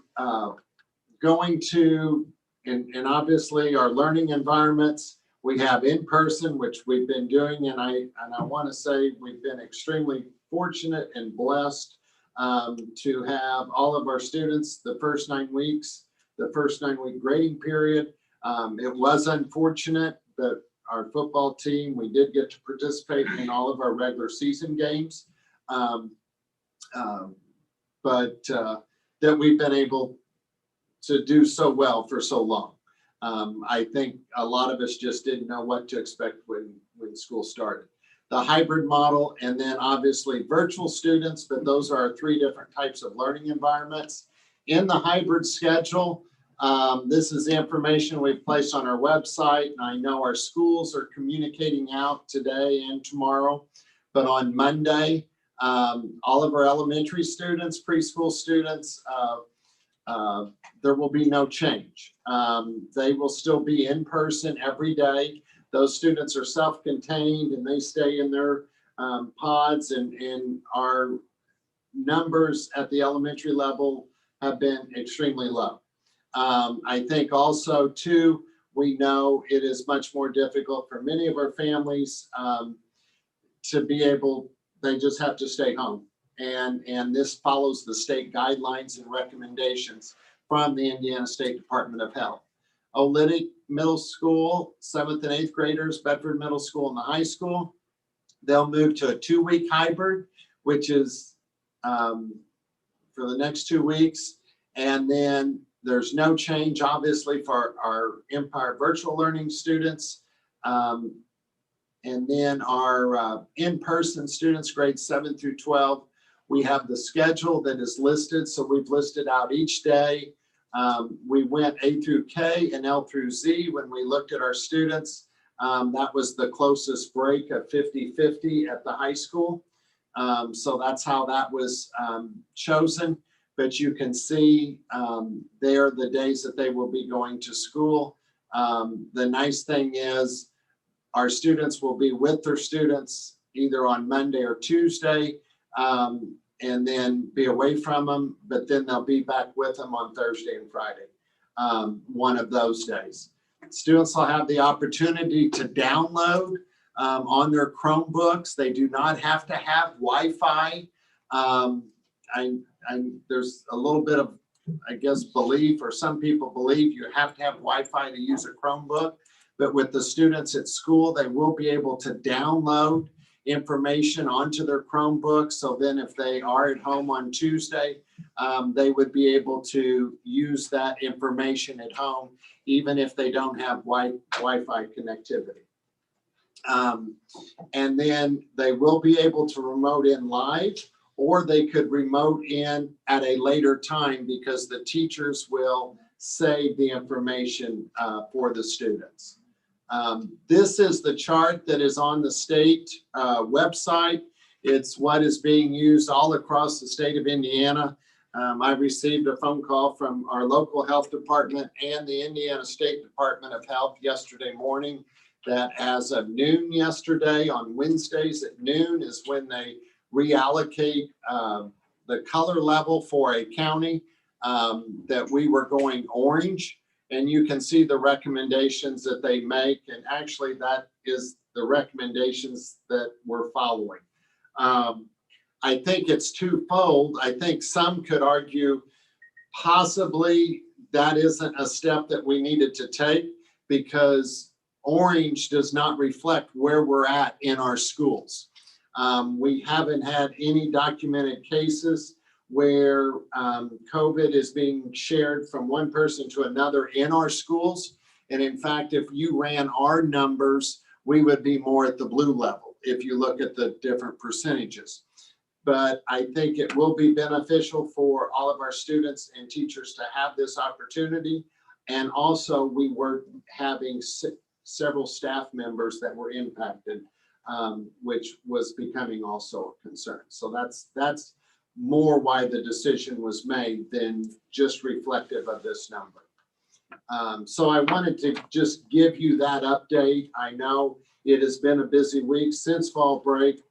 going to, and obviously our learning environments, we have in-person, which we've been doing, and I want to say we've been extremely fortunate and blessed to have all of our students the first 9 weeks, the first 9-week grading period. It was unfortunate that our football team, we did get to participate in all of our regular season games, but that we've been able to do so well for so long. I think a lot of us just didn't know what to expect when school started. The hybrid model, and then obviously virtual students, but those are 3 different types of learning environments. In the hybrid schedule, this is the information we've placed on our website, and I know our schools are communicating out today and tomorrow, but on Monday, All of our elementary students, preschool students, there will be no change. They will still be in person every day. Those students are self-contained and they stay in their pods, and our numbers at the elementary level have been extremely low. I think also too, we know it is much more difficult for many of our families to be able, they just have to stay home. And this follows the state guidelines and recommendations from the Indiana State Department of Health. Olynyk Middle School, 7th and 8th graders, Bedford Middle School and the high school, they'll move to a 2-week hybrid, which is for the next 2 weeks. And then there's no change, obviously, for our Empire virtual learning students. And then our in-person students, grades 7 through 12, we have the schedule that is listed. So we've listed out each day. We went A through K and L through Z when we looked at our students. That was the closest break of 50-50 at the high school. So that's how that was chosen. But you can see there the days that they will be going to school. The nice thing is our students will be with their students either on Monday or Tuesday, and then be away from them, but then they'll be back with them on Thursday and Friday, one of those days. Students will have the opportunity to download on their Chromebooks. They do not have to have Wi-Fi. There's a little bit of, I guess, belief, or some people believe you have to have Wi-Fi to use a Chromebook, but with the students at school, they will be able to download information onto their Chromebook. So then if they are at home on Tuesday, they would be able to use that information at home, even if they don't have Wi-Fi connectivity. And then they will be able to remote in live, or they could remote in at a later time because the teachers will save the information for the students. This is the chart that is on the state website. It's what is being used all across the state of Indiana. I received a phone call from our local health department and the Indiana State Department of Health yesterday morning that as of noon yesterday, on Wednesdays at noon is when they reallocate the color level for a county, that we were going orange. And you can see the recommendations that they make. And actually that is the recommendations that we're following. I think it's twofold. I think some could argue possibly that isn't a step that we needed to take, because orange does not reflect where we're at in our schools. We haven't had any documented cases where COVID is being shared from one person to another in our schools. And in fact, if you ran our numbers, we would be more at the blue level if you look at the different percentages. But I think it will be beneficial for all of our students and teachers to have this opportunity. And also we were having several staff members that were impacted, which was becoming also a concern. So that's more why the decision was made than just reflective of this number. So I wanted to just give you that update. I know it has been a busy week since fall break,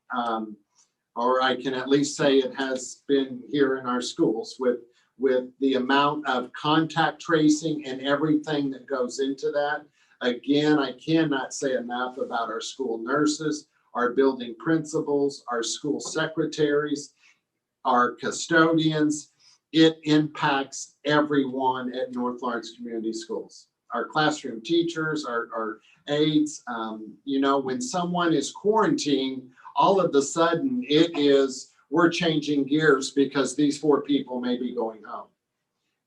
or I can at least say it has been here in our schools with the amount of contact tracing and everything that goes into that. Again, I cannot say enough about our school nurses, our building principals, our school secretaries, our custodians. It impacts everyone at North Lawrence Community Schools. Our classroom teachers, our aides, you know, when someone is quarantined, all of a sudden we're changing gears because these 4 people may be going home.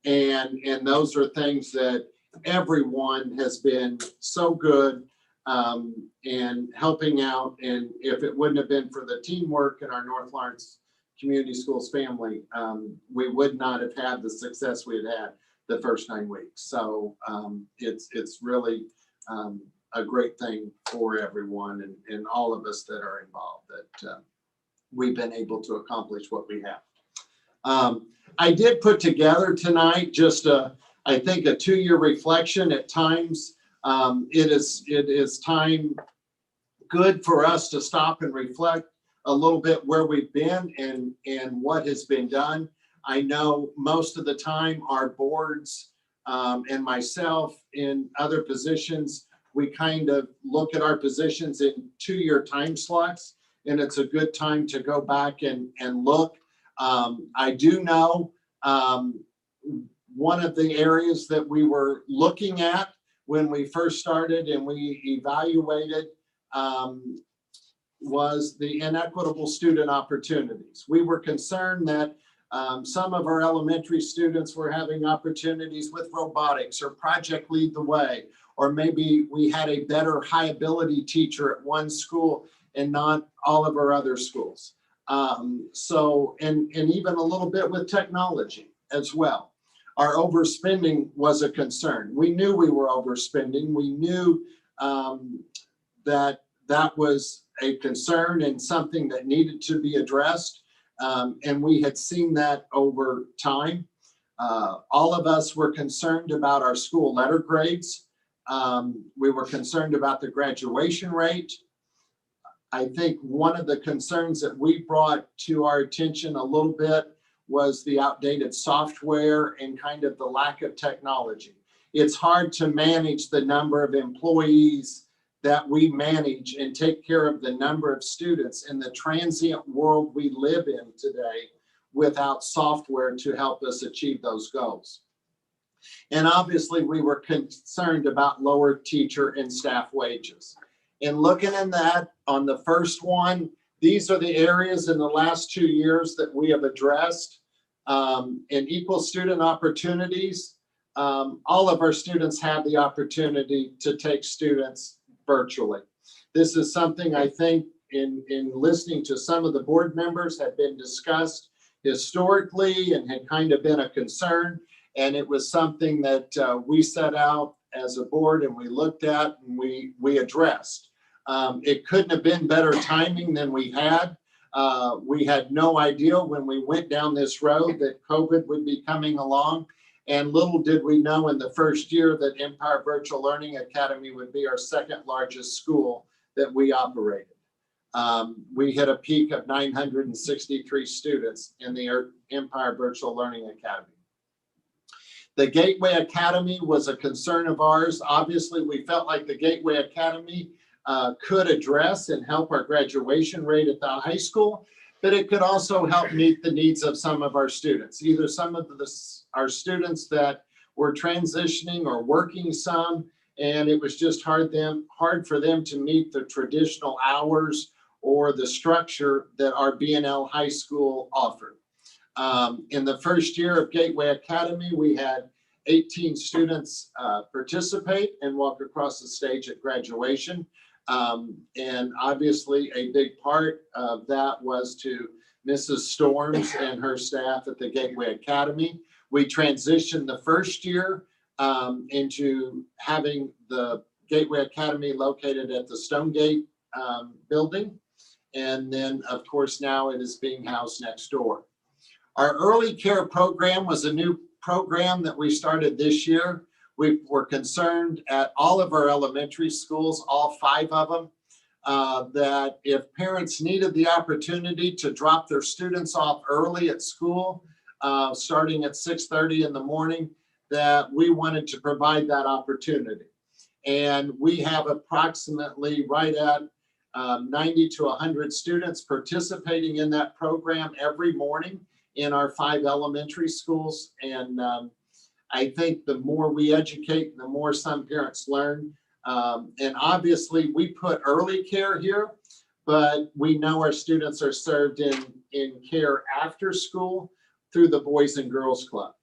And those are things that everyone has been so good and helping out. And if it wouldn't have been for the teamwork in our North Lawrence Community Schools family, we would not have had the success we had the first 9 weeks. So it's really a great thing for everyone and all of us that are involved. we've been able to accomplish what we have. I did put together tonight just I think a 2-year reflection at times. It is time good for us to stop and reflect a little bit where we've been and what has been done. I know most of the time our boards and myself in other positions, we kind of look at our positions in 2-year time slots, and it's a good time to go back and look. I do know one of the areas that we were looking at when we first started and we evaluated was the inequitable student opportunities. We were concerned that some of our elementary students were having opportunities with robotics or Project Lead the Way, or maybe we had a better high ability teacher at one school and not all of our other schools. And even a little bit with technology as well. Our overspending was a concern. We knew we were overspending. We knew that was a concern and something that needed to be addressed. And we had seen that over time. All of us were concerned about our school letter grades. We were concerned about the graduation rate. I think one of the concerns that we brought to our attention a little bit was the outdated software and kind of the lack of technology. It's hard to manage the number of employees that we manage and take care of the number of students in the transient world we live in today without software to help us achieve those goals. And obviously we were concerned about lower teacher and staff wages. And looking in that on the first one, these are the areas in the last 2 years that we have addressed. In equal student opportunities, all of our students have the opportunity to take students virtually. This is something I think in listening to some of the board members had been discussed historically and had kind of been a concern. And it was something that we set out as a board and we looked at and we addressed. It couldn't have been better timing than we had. We had no idea when we went down this road that COVID would be coming along. And little did we know in the first year that Empire Virtual Learning Academy would be our second largest school that we operated. We hit a peak of 963 students in the Empire Virtual Learning Academy. The Gateway Academy was a concern of ours. Obviously, we felt like the Gateway Academy could address and help our graduation rate at the high school, but it could also help meet the needs of some of our students, either some of our students that were transitioning or working some, and it was just hard for them to meet the traditional hours or the structure that our B&L High School offered. In the first year of Gateway Academy, we had 18 students participate and walk across the stage at graduation. And obviously a big part of that was to Mrs. Storms and her staff at the Gateway Academy. We transitioned the first year into having the Gateway Academy located at the Stonegate building. And then of course now it is being housed next door. Our early care program was a new program that we started this year. We were concerned at all of our elementary schools, all 5 of them, that if parents needed the opportunity to drop their students off early at school, starting at 6:30 in the morning, that we wanted to provide that opportunity. And we have approximately right at 90 to 100 students participating in that program every morning in our 5 elementary schools. And I think the more we educate, the more some parents learn. And obviously we put early care here, but we know our students are served in care after school through the Boys and Girls Club.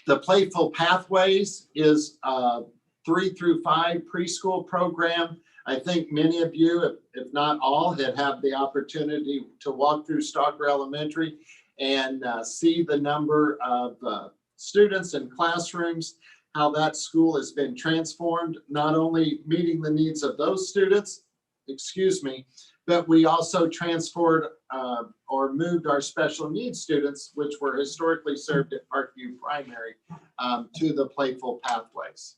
The Playful Pathways is a 3 through 5 preschool program. I think many of you, if not all, have had the opportunity to walk through Stalker Elementary and see the number of students in classrooms, how that school has been transformed, not only meeting the needs of those students, but we also transferred or moved our special needs students, which were historically served at Parkview Primary, to the Playful Pathways.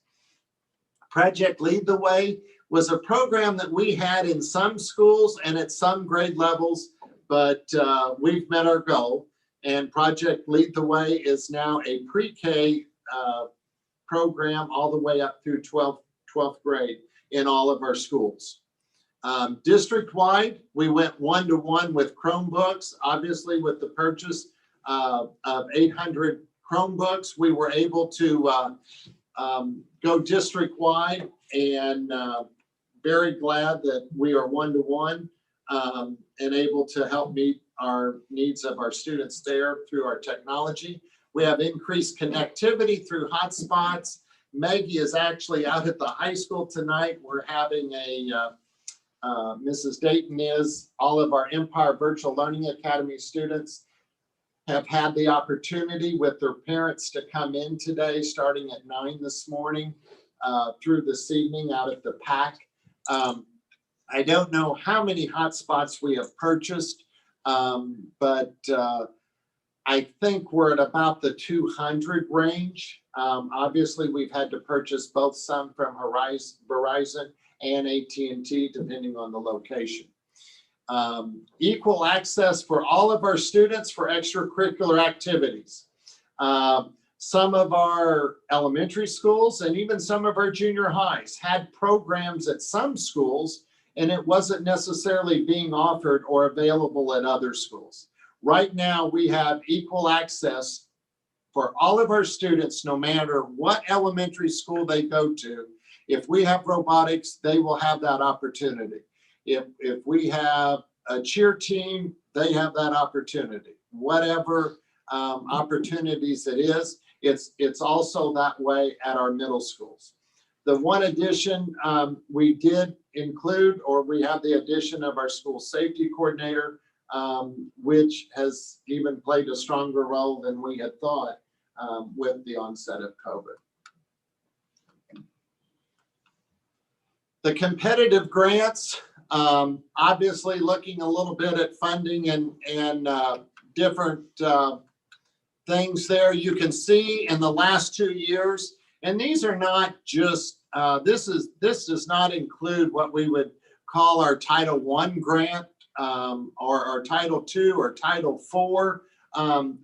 Project Lead the Way was a program that we had in some schools and at some grade levels, but we've met our goal. And Project Lead the Way is now a pre-K program all the way up through 12th grade in all of our schools. District-wide, we went one-to-one with Chromebooks. Obviously, with the purchase of 800 Chromebooks, we were able to go district-wide, and very glad that we are one-to-one and able to help meet our needs of our students there through our technology. We have increased connectivity through hotspots. Maggie is actually out at the high school tonight. We're having Mrs. Dayton is, all of our Empire Virtual Learning Academy students have had the opportunity with their parents to come in today, starting at 9 this morning through this evening out at the PAC. I don't know how many hotspots we have purchased, but I think we're at about the 200 range. Obviously, we've had to purchase both some from Verizon and AT&T, depending on the location. Equal access for all of our students for extracurricular activities. Some of our elementary schools and even some of our junior highs had programs at some schools, and it wasn't necessarily being offered or available at other schools. Right now, we have equal access for all of our students, no matter what elementary school they go to. If we have robotics, they will have that opportunity. If we have a cheer team, they have that opportunity. Whatever opportunities it is, it's also that way at our middle schools. The one addition we did include, or we have the addition of our school safety coordinator, which has even played a stronger role than we had thought with the onset of COVID. The competitive grants, obviously looking a little bit at funding and different things there. You can see in the last 2 years, and these are not just, this does not include what we would call our Title I grant or our Title II or Title IV,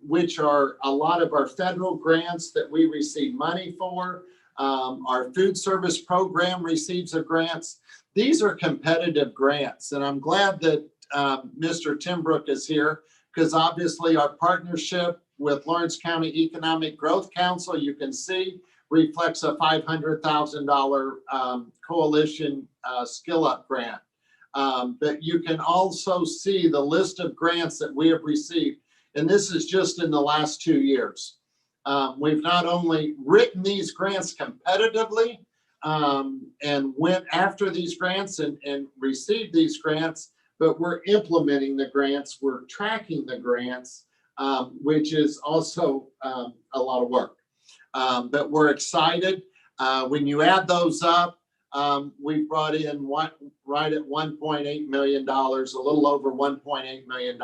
which are a lot of our federal grants that we receive money for. Our food service program receives a grants. These are competitive grants, and I'm glad that Mr. Timbrook is here, because obviously our partnership with Lawrence County Economic Growth Council, you can see, reflects a $500,000 coalition skill up grant. But you can also see the list of grants that we have received, and this is just in the last 2 years. We've not only written these grants competitively and went after these grants and received these grants, but we're implementing the grants, we're tracking the grants, which is also a lot of work. But we're excited. When you add those up, we brought in right at $1.8 million, a little over $1.8 million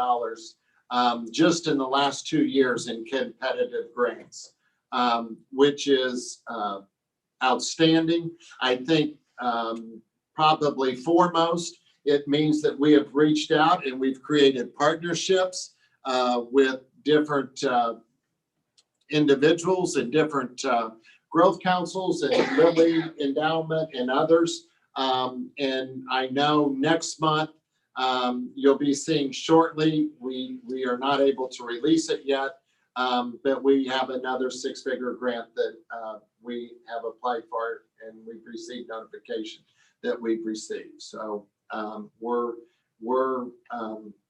just in the last 2 years in competitive grants, which is outstanding. I think probably foremost, it means that we have reached out and we've created partnerships with different individuals and different growth councils and Lilly Endowment and others. And I know next month you'll be seeing shortly, we are not able to release it yet, but we have another 6-figure grant that we have applied for and we've received notification that we've received. So we're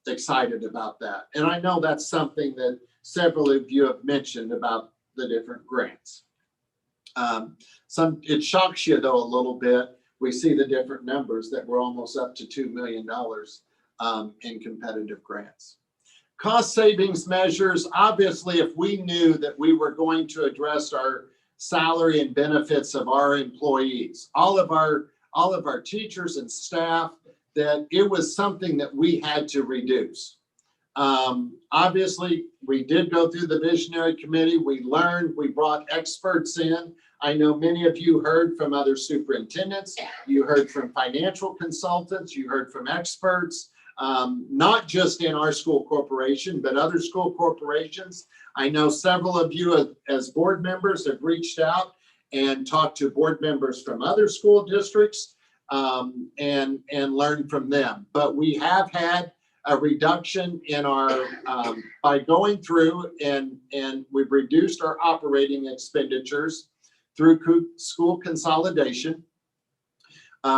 excited about that. And I know that's something that several of you have mentioned about the different grants. It shocks you though a little bit. We see the different numbers that we're almost up to $2 million in competitive grants. Cost savings measures, obviously, if we knew that we were going to address our salary and benefits of our employees, all of our teachers and staff that it was something that we had to reduce. Obviously, we did go through the visionary committee. We learned, we brought experts in. I know many of you heard from other superintendents. You heard from financial consultants. You heard from experts, not just in our school corporation, but other school corporations. I know several of you as board members have reached out and talked to board members from other school districts and learned from them. But we have had a reduction in our, by going through and we've reduced our operating expenditures through school consolidation,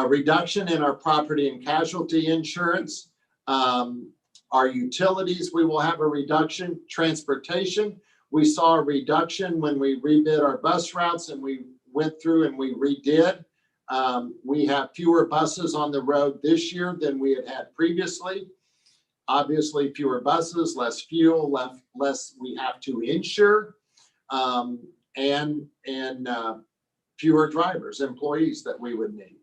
reduction in our property and casualty insurance, our utilities, we will have a reduction. Transportation, we saw a reduction when we rebid our bus routes and we went through and we redid. We have fewer buses on the road this year than we had had previously. Obviously, fewer buses, less fuel, less we have to insure, and fewer drivers, employees that we would need.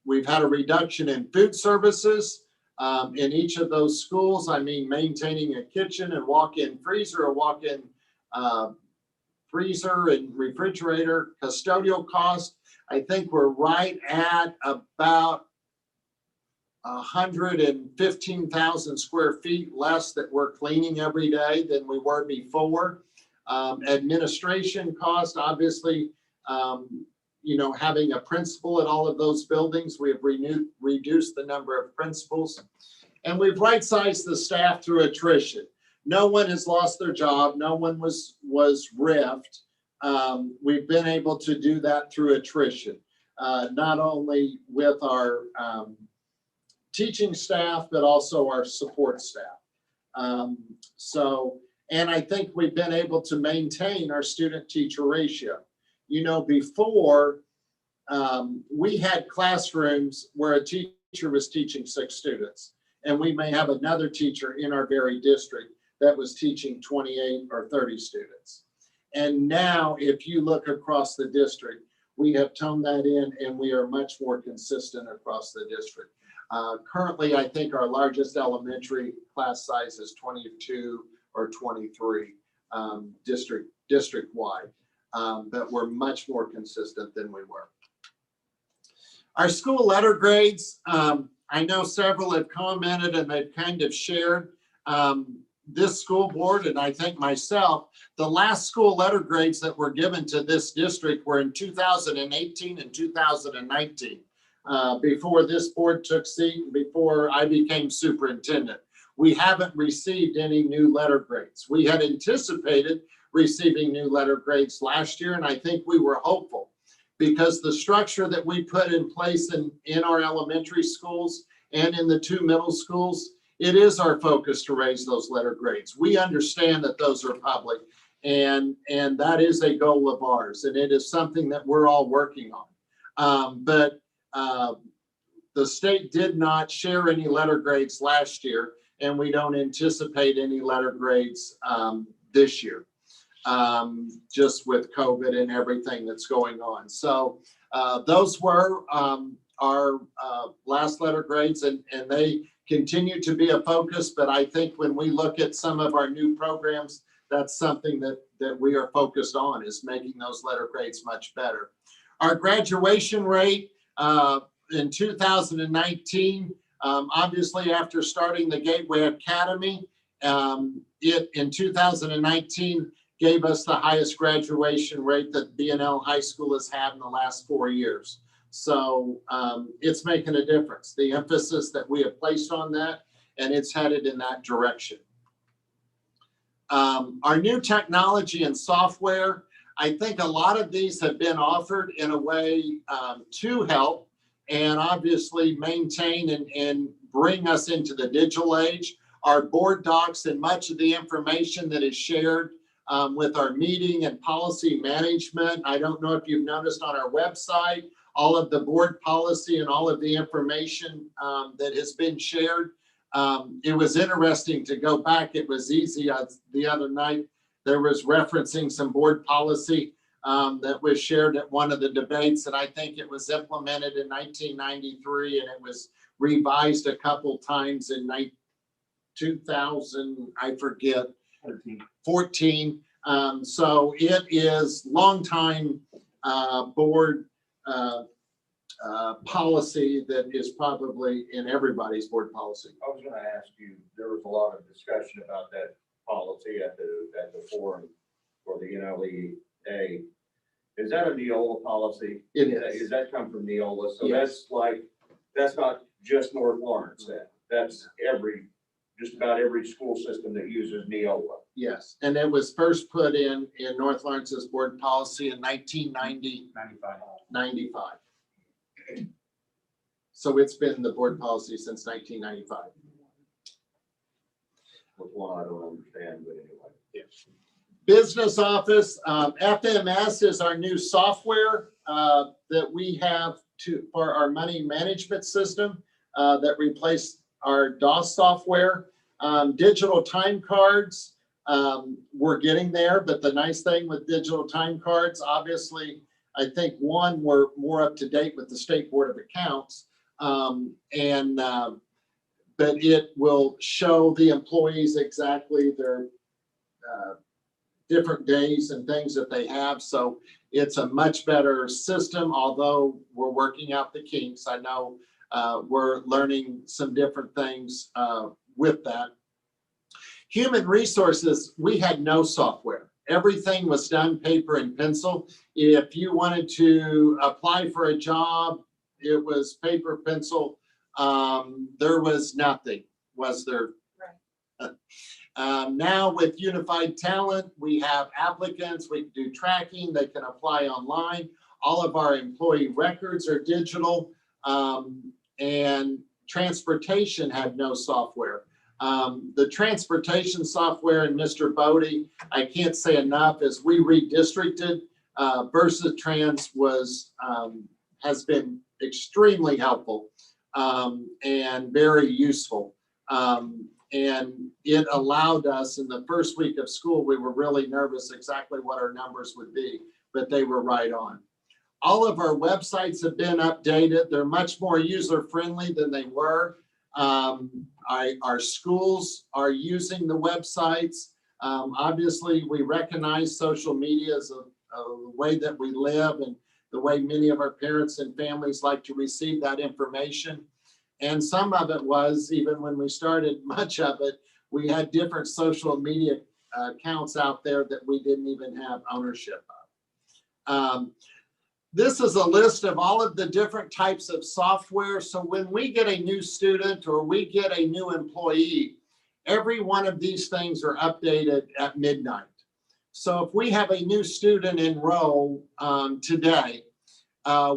We've had a reduction in food services in each of those schools. I mean, maintaining a kitchen and walk-in freezer, a walk-in freezer and refrigerator, custodial cost. I think we're right at about 115,000 square feet less that we're cleaning every day than we were before. Administration cost, obviously, you know, having a principal at all of those buildings, we have reduced the number of principals, and we've right-sized the staff through attrition. No one has lost their job. No one was riffed. We've been able to do that through attrition, not only with our teaching staff, but also our support staff. And I think we've been able to maintain our student-teacher ratio. You know, before we had classrooms where a teacher was teaching 6 students, and we may have another teacher in our very district that was teaching 28 or 30 students. And now, if you look across the district, we have toned that in and we are much more consistent across the district. Currently, I think our largest elementary class size is 22 or 23 district-wide, but we're much more consistent than we were. Our school letter grades, I know several have commented and they've kind of shared this school board, and I think myself, the last school letter grades that were given to this district were in 2018 and 2019. Before this board took seat, before I became superintendent. We haven't received any new letter grades. We had anticipated receiving new letter grades last year, and I think we were hopeful because the structure that we put in place in our elementary schools and in the 2 middle schools, it is our focus to raise those letter grades. We understand that those are public, and that is a goal of ours, and it is something that we're all working on. But the state did not share any letter grades last year, and we don't anticipate any letter grades this year, just with COVID and everything that's going on. So those were our last letter grades, and they continue to be a focus, but I think when we look at some of our new programs, that's something that we are focused on, is making those letter grades much better. Our graduation rate, in 2019, obviously after starting the Gateway Academy, it in 2019 gave us the highest graduation rate that B&L High School has had in the last 4 years. So it's making a difference. The emphasis that we have placed on that, and it's headed in that direction. Our new technology and software, I think a lot of these have been offered in a way to help and obviously maintain and bring us into the digital age. Our board docs and much of the information that is shared with our meeting and policy management. I don't know if you've noticed on our website, all of the board policy and all of the information that has been shared. It was interesting to go back. It was easy. The other night, there was referencing some board policy that was shared at one of the debates, and I think it was implemented in 1993, and it was revised a couple times in 2000, I forget, 14. So it is longtime board policy that is probably in everybody's board policy. I was gonna ask you, there was a lot of discussion about that policy at the forum for the NLEA. Is that a Neola policy? It is. Does that come from Neola? So Yes. that's not just North Lawrence then? That's just about every school system that uses Neola? Yes, and it was first put in North Lawrence's board policy in 95. So it's been the board policy since 1995. Which one I don't understand, but anyway. Business Office, FMS is our new software that we have for our money management system that replaced our DOS software. Digital time cards, we're getting there, but the nice thing with digital time cards, obviously, I think one, we're more up to date with the State Board of Accounts. But it will show the employees exactly their different days and things that they have. So it's a much better system, although we're working out the kinks. I know we're learning some different things with that. Human resources, we had no software. Everything was done paper and pencil. If you wanted to apply for a job, it was paper, pencil. There was nothing, was there? Right. Now with Unified Talent, we have applicants, we can do tracking, they can apply online. All of our employee records are digital, and transportation had no software. The transportation software and Mr. Bodie, I can't say enough, as we redistricted, VersaTrans has been extremely helpful and very useful. And it allowed us in the first week of school, we were really nervous exactly what our numbers would be, but they were right on. All of our websites have been updated. They're much more user-friendly than they were. Our schools are using the websites. Obviously, we recognize social media as a way that we live and the way many of our parents and families like to receive that information. And some of it was, even when we started, much of it, we had different social media accounts out there that we didn't even have ownership of. This is a list of all of the different types of software. So when we get a new student or we get a new employee, every one of these things are updated at midnight. So if we have a new student enroll today,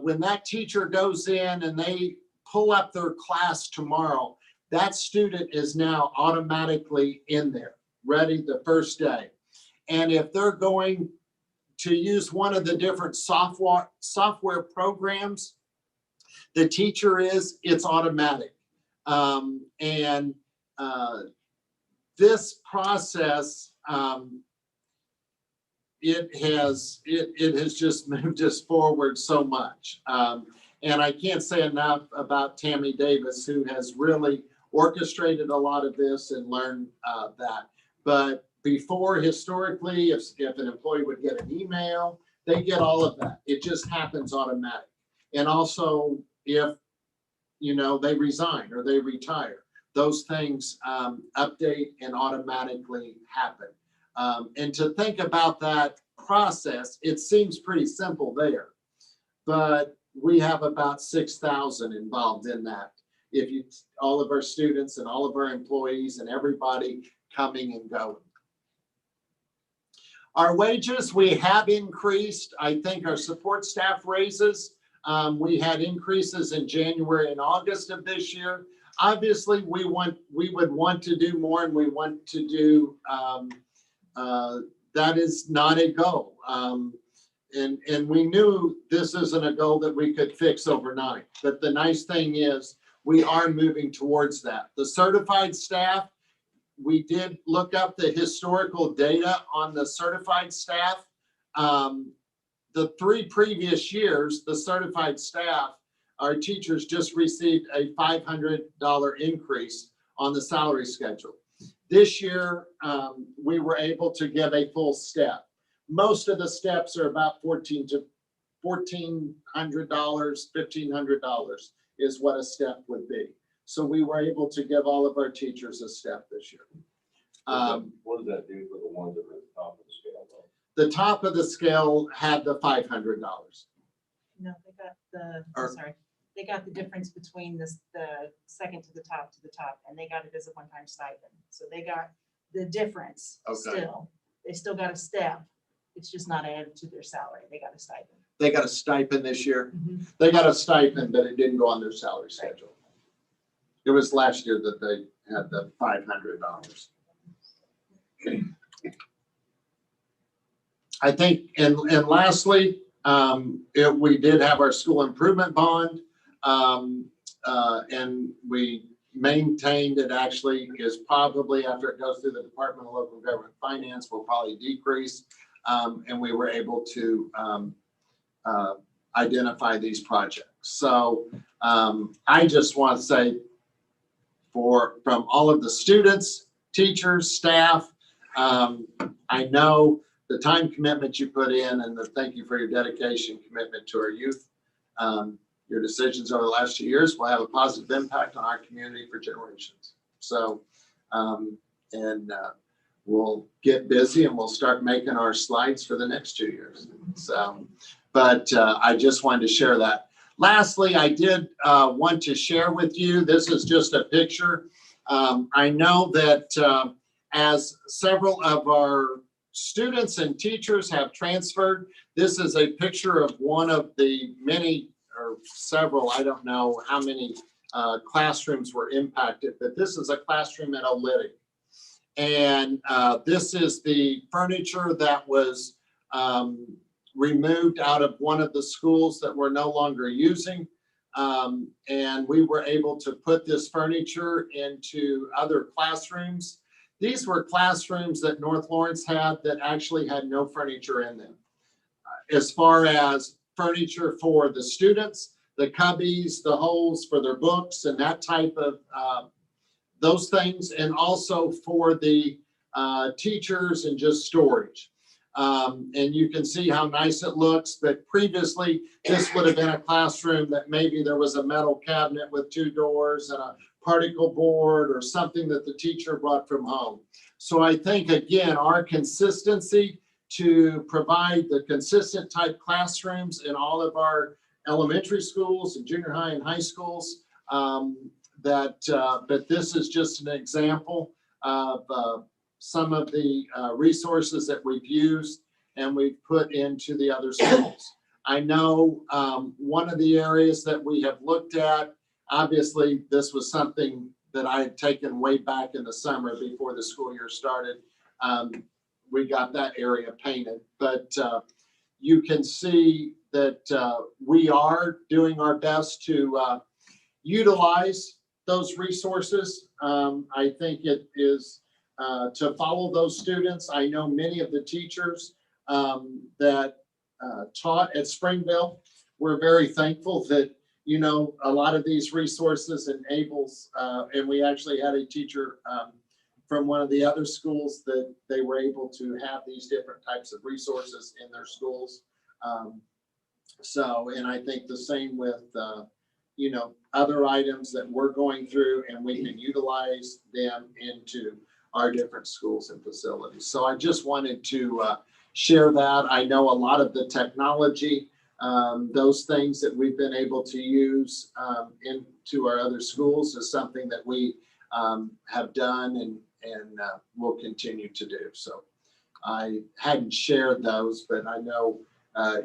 when that teacher goes in and they pull up their class tomorrow, that student is now automatically in there, ready the first day. And if they're going to use one of the different software programs, the teacher it's automatic. This process, it has just moved us forward so much. And I can't say enough about Tammy Davis, who has really orchestrated a lot of this and learned that. But before, historically, if an employee would get an email, they get all of that. It just happens automatic. And also, if they resign or they retire, those things update and automatically happen. And to think about that process, it seems pretty simple there, but we have about 6,000 involved in that. All of our students and all of our employees and everybody coming and going. Our wages, we have increased. I think our support staff raises, we had increases in January and August of this year. Obviously, we would want to do more, and we want to do, that is not a goal. And we knew this isn't a goal that we could fix overnight. But the nice thing is we are moving towards that. The certified staff, we did look up the historical data on the certified staff. The 3 previous years, the certified staff our teachers just received a $500 increase on the salary schedule. This year, we were able to give a full step. Most of the steps are about $1,400, $1,500 is what a step would be. So we were able to give all of our teachers a step this year. What does that do for the ones that are at the top of the scale though? The top of the scale had the $500. No, they got the, Or- sorry, they got the difference between the second to the top, and they got it as a one-time stipend. So they got the difference Okay. still. They still got a step. It's just not added to their salary. They got a stipend. They got a stipend this year. They got a stipend, but it didn't go on their salary schedule. It was last year that they had the $500. I think, and lastly, we did have our school improvement bond. And we maintained it actually is probably, after it goes through the Department of Local Government Finance, will probably decrease. And we were able to identify these projects. So I just want to say from all of the students, teachers, staff, I know the time commitment you put in, and thank you for your dedication, commitment to our youth. Your decisions over the last 2 years will have a positive impact on our community for generations. So, we'll get busy and we'll start making our slides for the next 2 years. So, but I just wanted to share that. Lastly, I did want to share with you, this is just a picture. I know that as several of our students and teachers have transferred, this is a picture of one of the many or several, I don't know how many classrooms were impacted, but this is a classroom at Olytic. And this is the furniture that was removed out of one of the schools that we're no longer using. And we were able to put this furniture into other classrooms. These were classrooms that North Lawrence had that actually had no furniture in them. As far as furniture for the students, the cubbies, the holes for their books and that type of those things, and also for the teachers and just storage. And you can see how nice it looks, but previously this would have been a classroom that maybe there was a metal cabinet with 2 doors and a particle board or something that the teacher brought from home. So I think, again, our consistency to provide the consistent type classrooms in all of our elementary schools and junior high and high schools, but this is just an example of some of the resources that we've used and we've put into the other schools. I know one of the areas that we have looked at, obviously this was something that I had taken way back in the summer before the school year started. We got that area painted, but you can see that we are doing our best to utilize those resources. I think it is to follow those students. I know many of the teachers that taught at Springville. We're very thankful that, you know, a lot of these resources enables, and we actually had a teacher from one of the other schools that they were able to have these different types of resources in their schools. So, and I think the same with, you know, other items that we're going through, and we can utilize them into our different schools and facilities. So I just wanted to share that. I know a lot of the technology, those things that we've been able to use into our other schools is something that we have done and will continue to do. So I hadn't shared those, but I know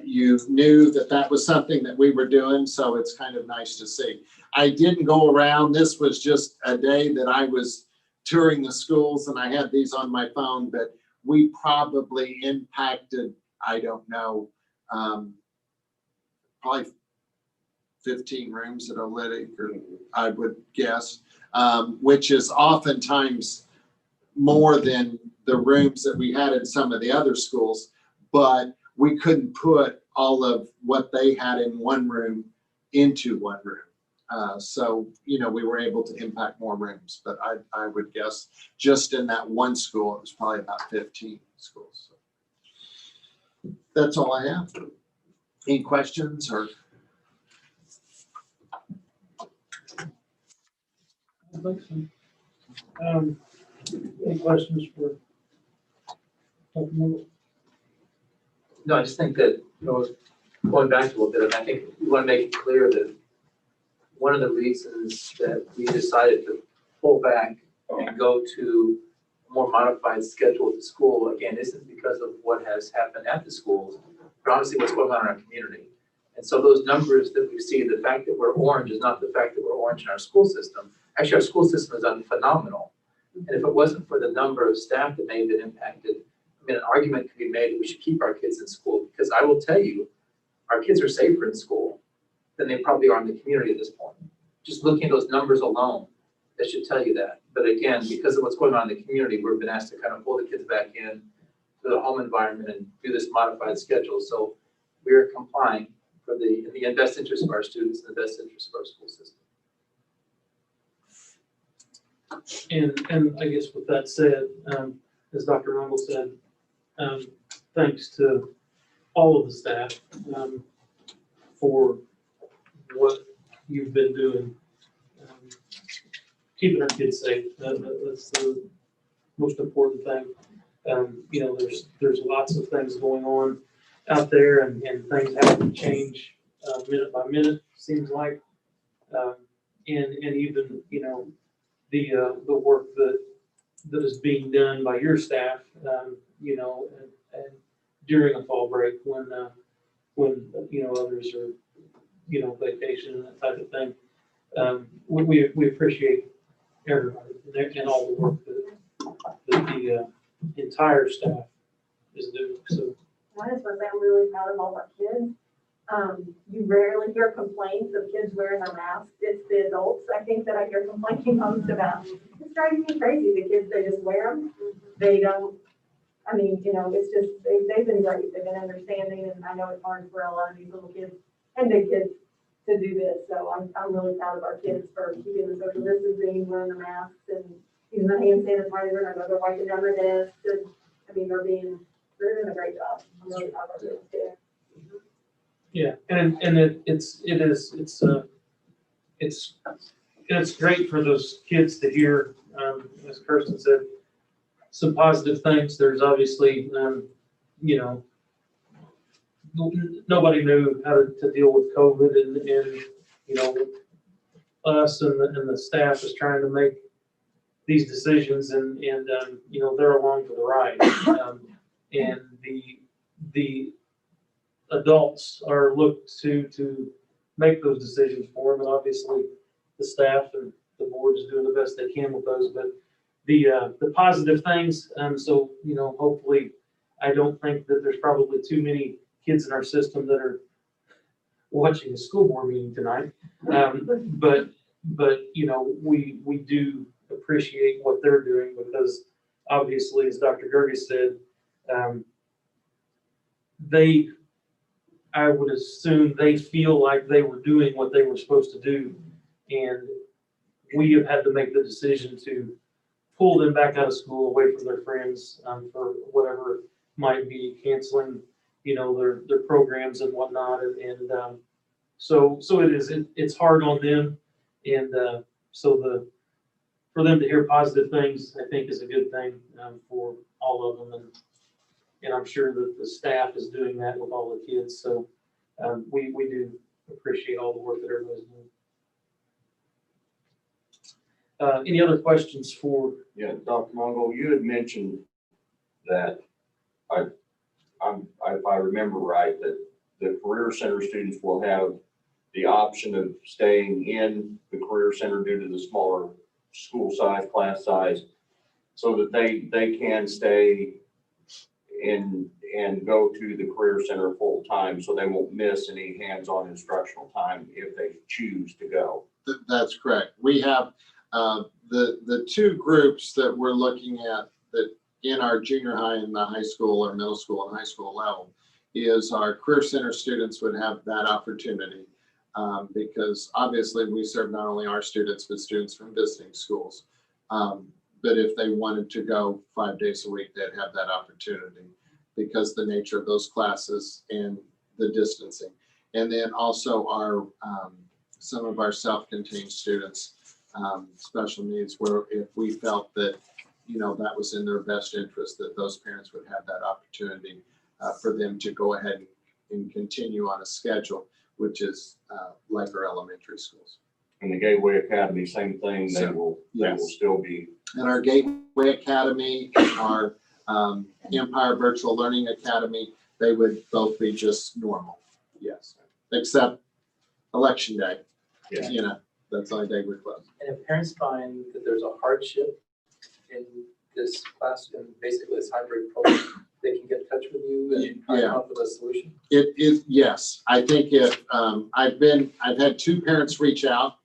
you knew that that was something that we were doing, so it's kind of nice to see. I didn't go around. This was just a day that I was touring the schools and I had these on my phone, but we probably impacted, I don't know, probably 15 rooms at Olytic, or I would guess, which is oftentimes more than the rooms that we had in some of the other schools, but we couldn't put all of what they had in one room into one room. So, we were able to impact more rooms, but I would guess just in that one school, it was probably about 15 schools. So that's all I have. Any questions or? I think so. Any questions for Dr. Mungel? No, I just think that, going back a little bit, I think we want to make it clear that one of the reasons that we decided to pull back and go to a more modified schedule at the school, again, isn't because of what has happened at the schools, but honestly what's going on in our community. And so those numbers that we see, the fact that we're orange is not the fact that we're orange in our school system. Actually, our school system has done phenomenal. And if it wasn't for the number of staff that may have been impacted, an argument could be made that we should keep our kids in school, because I will tell you, our kids are safer in school than they probably are in the community at this point. Just looking at those numbers alone, that should tell you that. But again, because of what's going on in the community, we've been asked to kind of pull the kids back in to the home environment and do this modified schedule. So we're complying for in the best interest of our students and the best interest of our school system. And I guess with that said, as Dr. Mungel said, thanks to all of the staff for what you've been doing, keeping our kids safe. That's the most important thing. There's lots of things going on out there, and things have to change minute by minute, seems like. And even, the work that is being done by your staff, and during a fall break when others are, vacation and that type of thing. We appreciate everybody and all the work that the entire staff is doing. So I just want to say I'm really proud of all our kids. You rarely hear complaints of kids wearing a mask. It's the adults, I think, that I hear complaining most about. It's driving me crazy. The kids, they just wear them. They don't, it's just, they've been great. They've been understanding, and I know it's hard for a lot of these little kids and big kids to do this. So I'm really proud of our kids for keeping the social distancing, wearing the masks, and using the hand sanitizer, and they're wiping down their desks. And, they're doing a great job. I'm really proud of our kids too. yeah, and it's great for those kids to hear, as Kirsten said, some positive things. There's obviously, nobody knew how to deal with COVID, and us and the staff is trying to make these decisions, and they're along for the ride. And the adults are looked to make those decisions for them, and obviously the staff and the board is doing the best they can with those. But the positive things, so hopefully, I don't think that there's probably too many kids in our system that are watching a school board meeting tonight. But we do appreciate what they're doing, because obviously, as Dr. Gerges said, I would assume they feel like they were doing what they were supposed to do, and we have had to make the decision to pull them back out of school, away from their friends, for whatever might be, canceling, their programs and whatnot, and so it's hard on them, and so for them to hear positive things, I think, is a good thing for all of them, and I'm sure that the staff is doing that with all the kids. So we do appreciate all the work that everybody's doing. Any other questions for? Yeah, Dr. Mungel, you had mentioned that, if I remember right, that the Career Center students will have the option of staying in the Career Center due to the smaller school size, class size, so that they can stay in and go to the Career Center full time, so they won't miss any hands-on instructional time if they choose to go. That's correct. We have the two groups that we're looking at that in our junior high and the high school or middle school and high school level is our Career Center students would have that opportunity. Because obviously we serve not only our students, but students from visiting schools. But if they wanted to go 5 days a week, they'd have that opportunity because the nature of those classes and the distancing. And then also our, some of our self-contained students, special needs, where if we felt that, that was in their best interest, that those parents would have that opportunity for them to go ahead and continue on a schedule, which is like our elementary schools. And the Gateway Academy, same thing, they So, will yes. still be. And our Gateway Academy, our Empire Virtual Learning Academy, they would both be just normal, yes, except Election Day. Yeah. That's the only day we're closed. And if parents find that there's a hardship in this class, and basically this hybrid program, they can get in touch with you and try to come up with a solution? It is, yes. I think if, I've had 2 parents reach out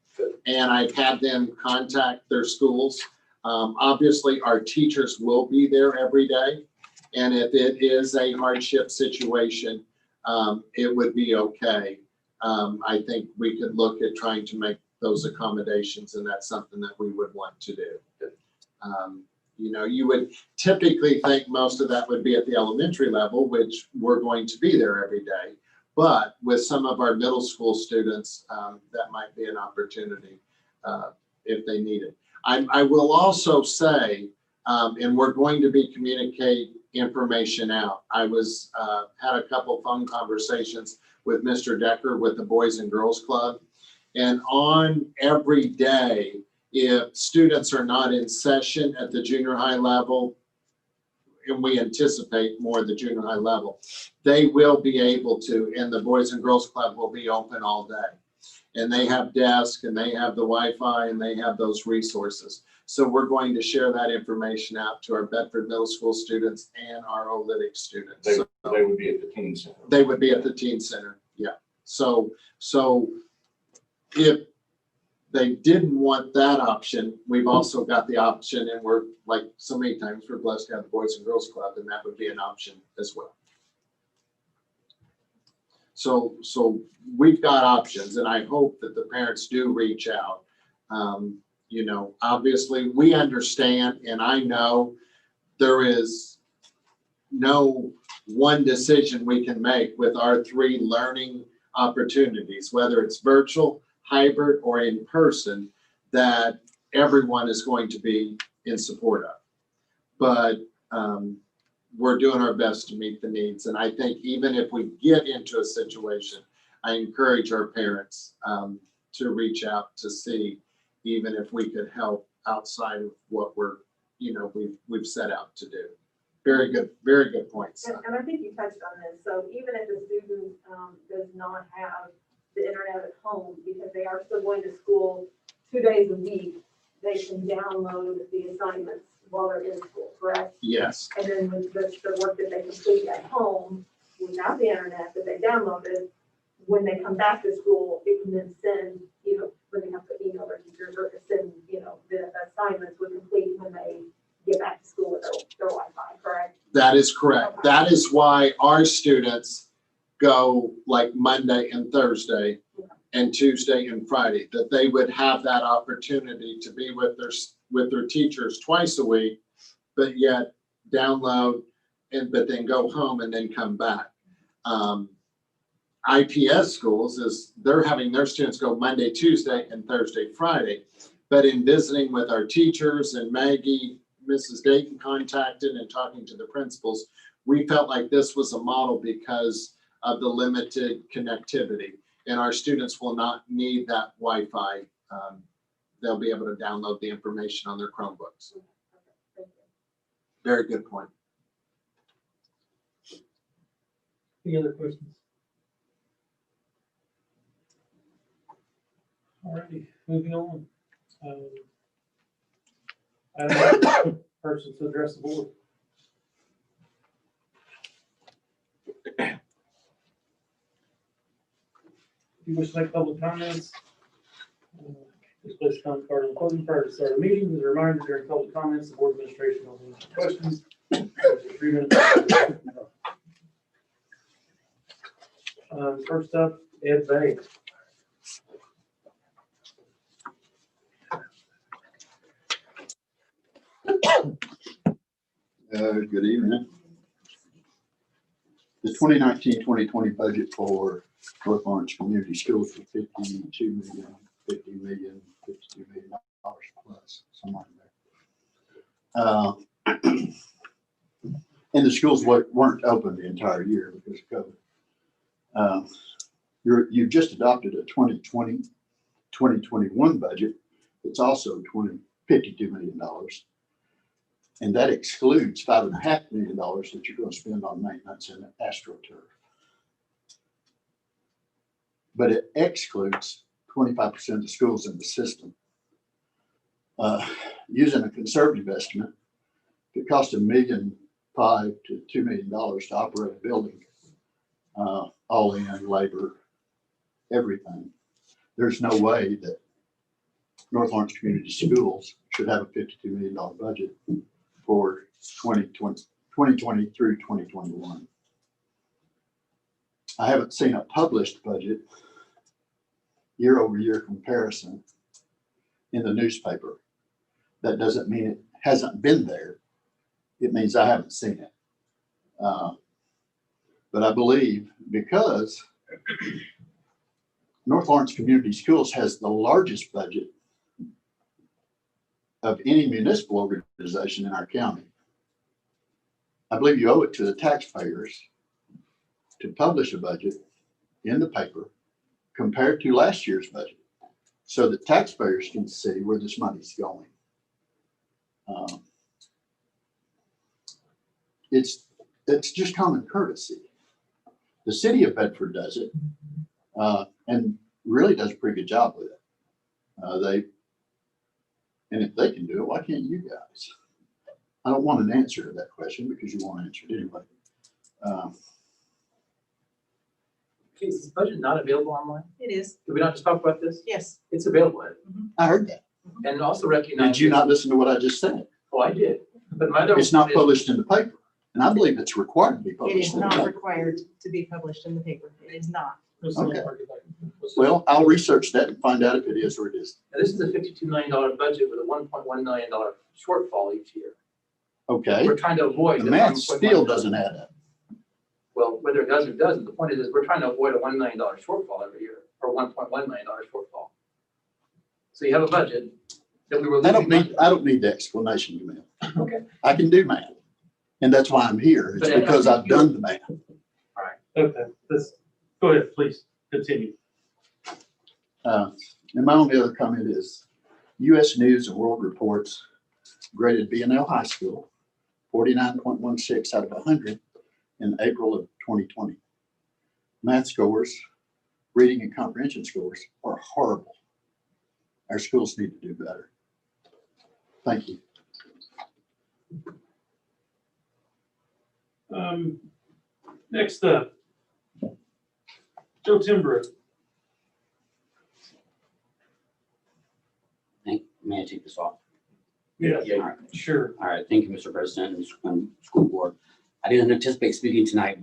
and I've had them contact their schools. Obviously, our teachers will be there every day. And if it is a hardship situation, it would be okay. I think we could look at trying to make those accommodations, and that's something that we would want to do. You would typically think most of that would be at the elementary level, which we're going to be there every day. But with some of our middle school students, that might be an opportunity if they need it. I will also say, and we're going to be communicate information out. I had a couple phone conversations with Mr. Decker with the Boys and Girls Club. And on every day, if students are not in session at the junior high level, and we anticipate more at the junior high level, they will be able to, and the Boys and Girls Club will be open all day. And they have desks and they have the Wi-Fi and they have those resources. So we're going to share that information out to our Bedford Middle School students and our Olytic students. They would be at the teen center. They would be at the teen center, yeah. So if they didn't want that option, we've also got the option, and we're, like so many times, we're blessed to have the Boys and Girls Club, and that would be an option as well. So we've got options, and I hope that the parents do reach out. Obviously we understand, and I know there is no one decision we can make with our 3 learning opportunities, whether it's virtual, hybrid, or in person, that everyone is going to be in support of. But we're doing our best to meet the needs. And I think even if we get into a situation, I encourage our parents to reach out to see even if we could help outside of what we've set out to do. Very good points. And I think you touched on this. So even if the student does not have the internet at home, because they are still going to school 2 days a week, they can download the assignments while they're in school, correct? Yes. And then with the work that they complete at home without the internet that they downloaded, when they come back to school, it can then send, when they have to email their teachers or send, the assignments would complete when they get back to school with their Wi-Fi, correct? That is correct. Okay. That is why our students go like Monday and Thursday and Tuesday and Friday, that they would have that opportunity to be with their teachers twice a week, but yet download but then go home and then come back. IPS schools they're having their students go Monday, Tuesday, and Thursday, Friday. But in visiting with our teachers and Maggie, Mrs. Dayton contacted and talking to the principals, we felt like this was a model because of the limited connectivity. And our students will not need that Wi-Fi. They'll be able to download the information on their Chromebooks. Very good point. Any other questions? All righty, moving on. Person to address the board. If you wish to make public comments, please place your comment card on the podium prior to the start of the meeting. As a reminder, during public comments, the board administration will answer questions. 3 minutes. First up, Ed Bay. Good evening. The 2019-2020 budget for North Orange Community Schools was $52 million, $52 million plus, somewhere in there. And the schools weren't open the entire year because of COVID. You've just adopted a 2020-2021 budget. It's also $52 million. And that excludes $5.5 million that you're going to spend on maintenance and AstroTurf. But it excludes 25% of the schools in the system. Using a conservative estimate, it costs $1.5 million to $2 million to operate a building, all in labor, everything. There's no way that North Orange Community Schools should have a $52 million budget for 2020 through 2021. I haven't seen a published budget year-over-year comparison in the newspaper. That doesn't mean it hasn't been there. It means I haven't seen it. But I believe because North Orange Community Schools has the largest budget of any municipal organization in our county, I believe you owe it to the taxpayers to publish a budget in the paper compared to last year's budget so that taxpayers can see where this money's going. It's just common courtesy. The city of Bedford does it and really does a pretty good job with it. And if they can do it, why can't you guys? I don't want an answer to that question because you won't answer it anyway. Okay, is this budget not available online? It is, Did we not just talk about this? yes. It's available. I heard that. And also recognize. Did you not listen to what I just said? Oh, I did. But my other. It's not point is- published in the paper. And I believe it's required to be It published. is in the not paper. required to be published in the paper. It is not. Okay. Well, I'll research that and find out if it is or it isn't. Now, this is a $52 million budget with a $1.1 million shortfall each year. Okay, We're trying to avoid. the the math 1.1 still doesn't add up. Well, whether it does or doesn't, the point is we're trying to avoid a $1 million shortfall every year, or $1.1 million shortfall. So you have a budget that we were. I don't losing need, I don't need the explanation, Camille. Okay. I can do math. And that's why I'm here. It's But I because think I've done the math. Okay, go ahead, please, continue. And my only other comment is U.S. News and World Reports graded B&L High School 49.16 out of 100 in April of 2020. Math scores, reading and comprehension scores are horrible. Our schools need to do better. Thank you. Next up, Joe Timbrook. May I take this off? Yeah, All right. sure. All right, thank you, Mr. President and school board. I didn't anticipate speaking tonight,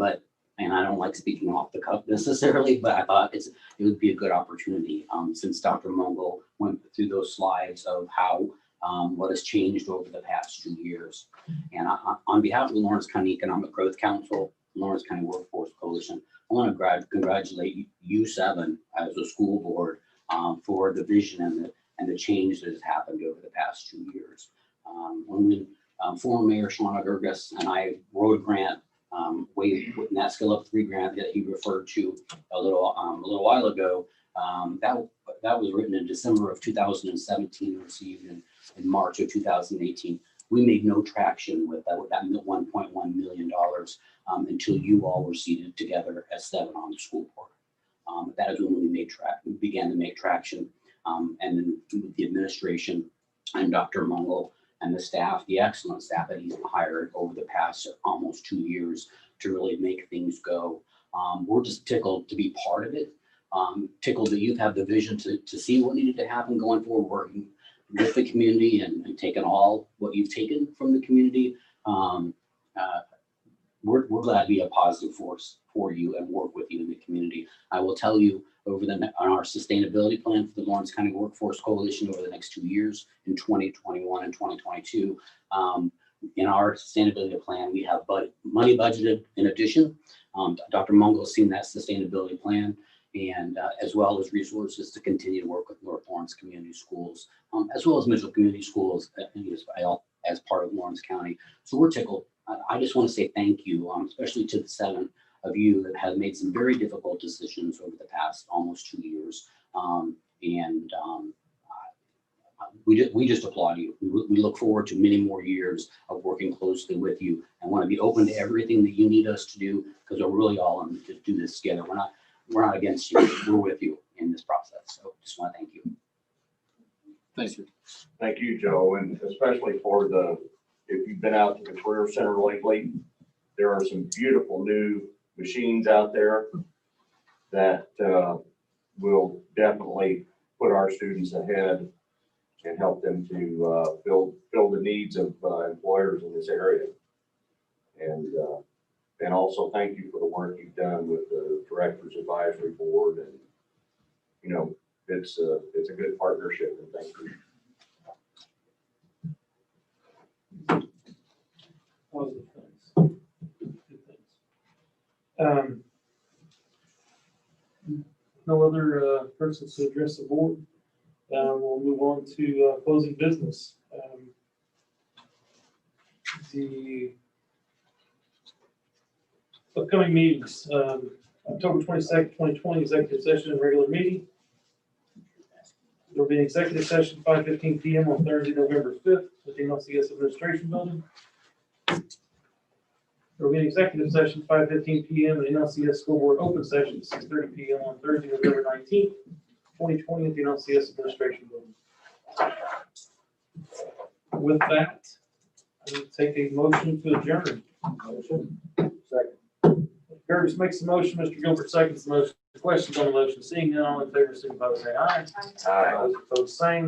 and I don't like speaking off the cuff necessarily, but I thought it would be a good opportunity since Dr. Mungall went through those slides of how what has changed over the past 2 years. And on behalf of the Lawrence County Economic Growth Council, Lawrence County Workforce Coalition, I want to congratulate you 7 as a school board for the vision and the change that has happened over the past 2 years. When former Mayor Shauna Gerges and I wrote a grant, that Skill Up 3 grant that he referred to a little while ago, that was written in December of 2017, received in March of 2018. We made no traction with that $1.1 million until you all were seated together as 7 on the school board. That is when we began to make traction. And then with the administration and Dr. Mungall and the staff, the excellent staff that he's hired over the past almost 2 years to really make things go. We're just tickled to be part of it. Tickled that you have the vision to see what needed to happen going forward, working with the community and taking all what you've taken from the community. We're glad to be a positive force for you and work with you in the community. I will tell you on our sustainability plan for the Lawrence County Workforce Coalition over the next 2 years in 2021 and 2022, in our sustainability plan, we have money budgeted in addition. Dr. Mungo's seen that sustainability plan, and as well as resources to continue to work with North Lawrence Community Schools, as well as Mitchell Community Schools as part of Lawrence County. So we're tickled. I just want to say thank you, especially to the 7 of you that have made some very difficult decisions over the past almost 2 years. We just applaud you. We look forward to many more years of working closely with you and want to be open to everything that you need us to do, because we're really all in to do this together. We're not against you. We're with you in this process. So just want to thank you. Thank you. Thank you, Joe, and especially for if you've been out to the Career Center lately, there are some beautiful new machines out there that will definitely put our students ahead and help them to fill the needs of employers in this area. And also thank you for the work you've done with the Directors Advisory Board, and it's a good partnership, and thank you. Positive things. Good things. No other persons to address the board. We'll move on to closing business. The upcoming meetings, October 22nd, 2020, executive session and regular meeting. There will be an executive session 5:15 PM on Thursday, November 5th at the NLCS Administration Building. There will be an executive session 5:15 PM at the NLCS School Board open session at 6:30 PM on Thursday, November 19th, 2020 at the NLCS Administration Building. With that, I will take a motion to adjourn. Motion. Second. Curtis makes the motion, Mr. Gilbert seconds the motion. Questions on the motion? Seeing none, all in favor, signify by saying aye. Aye. Opposed, same.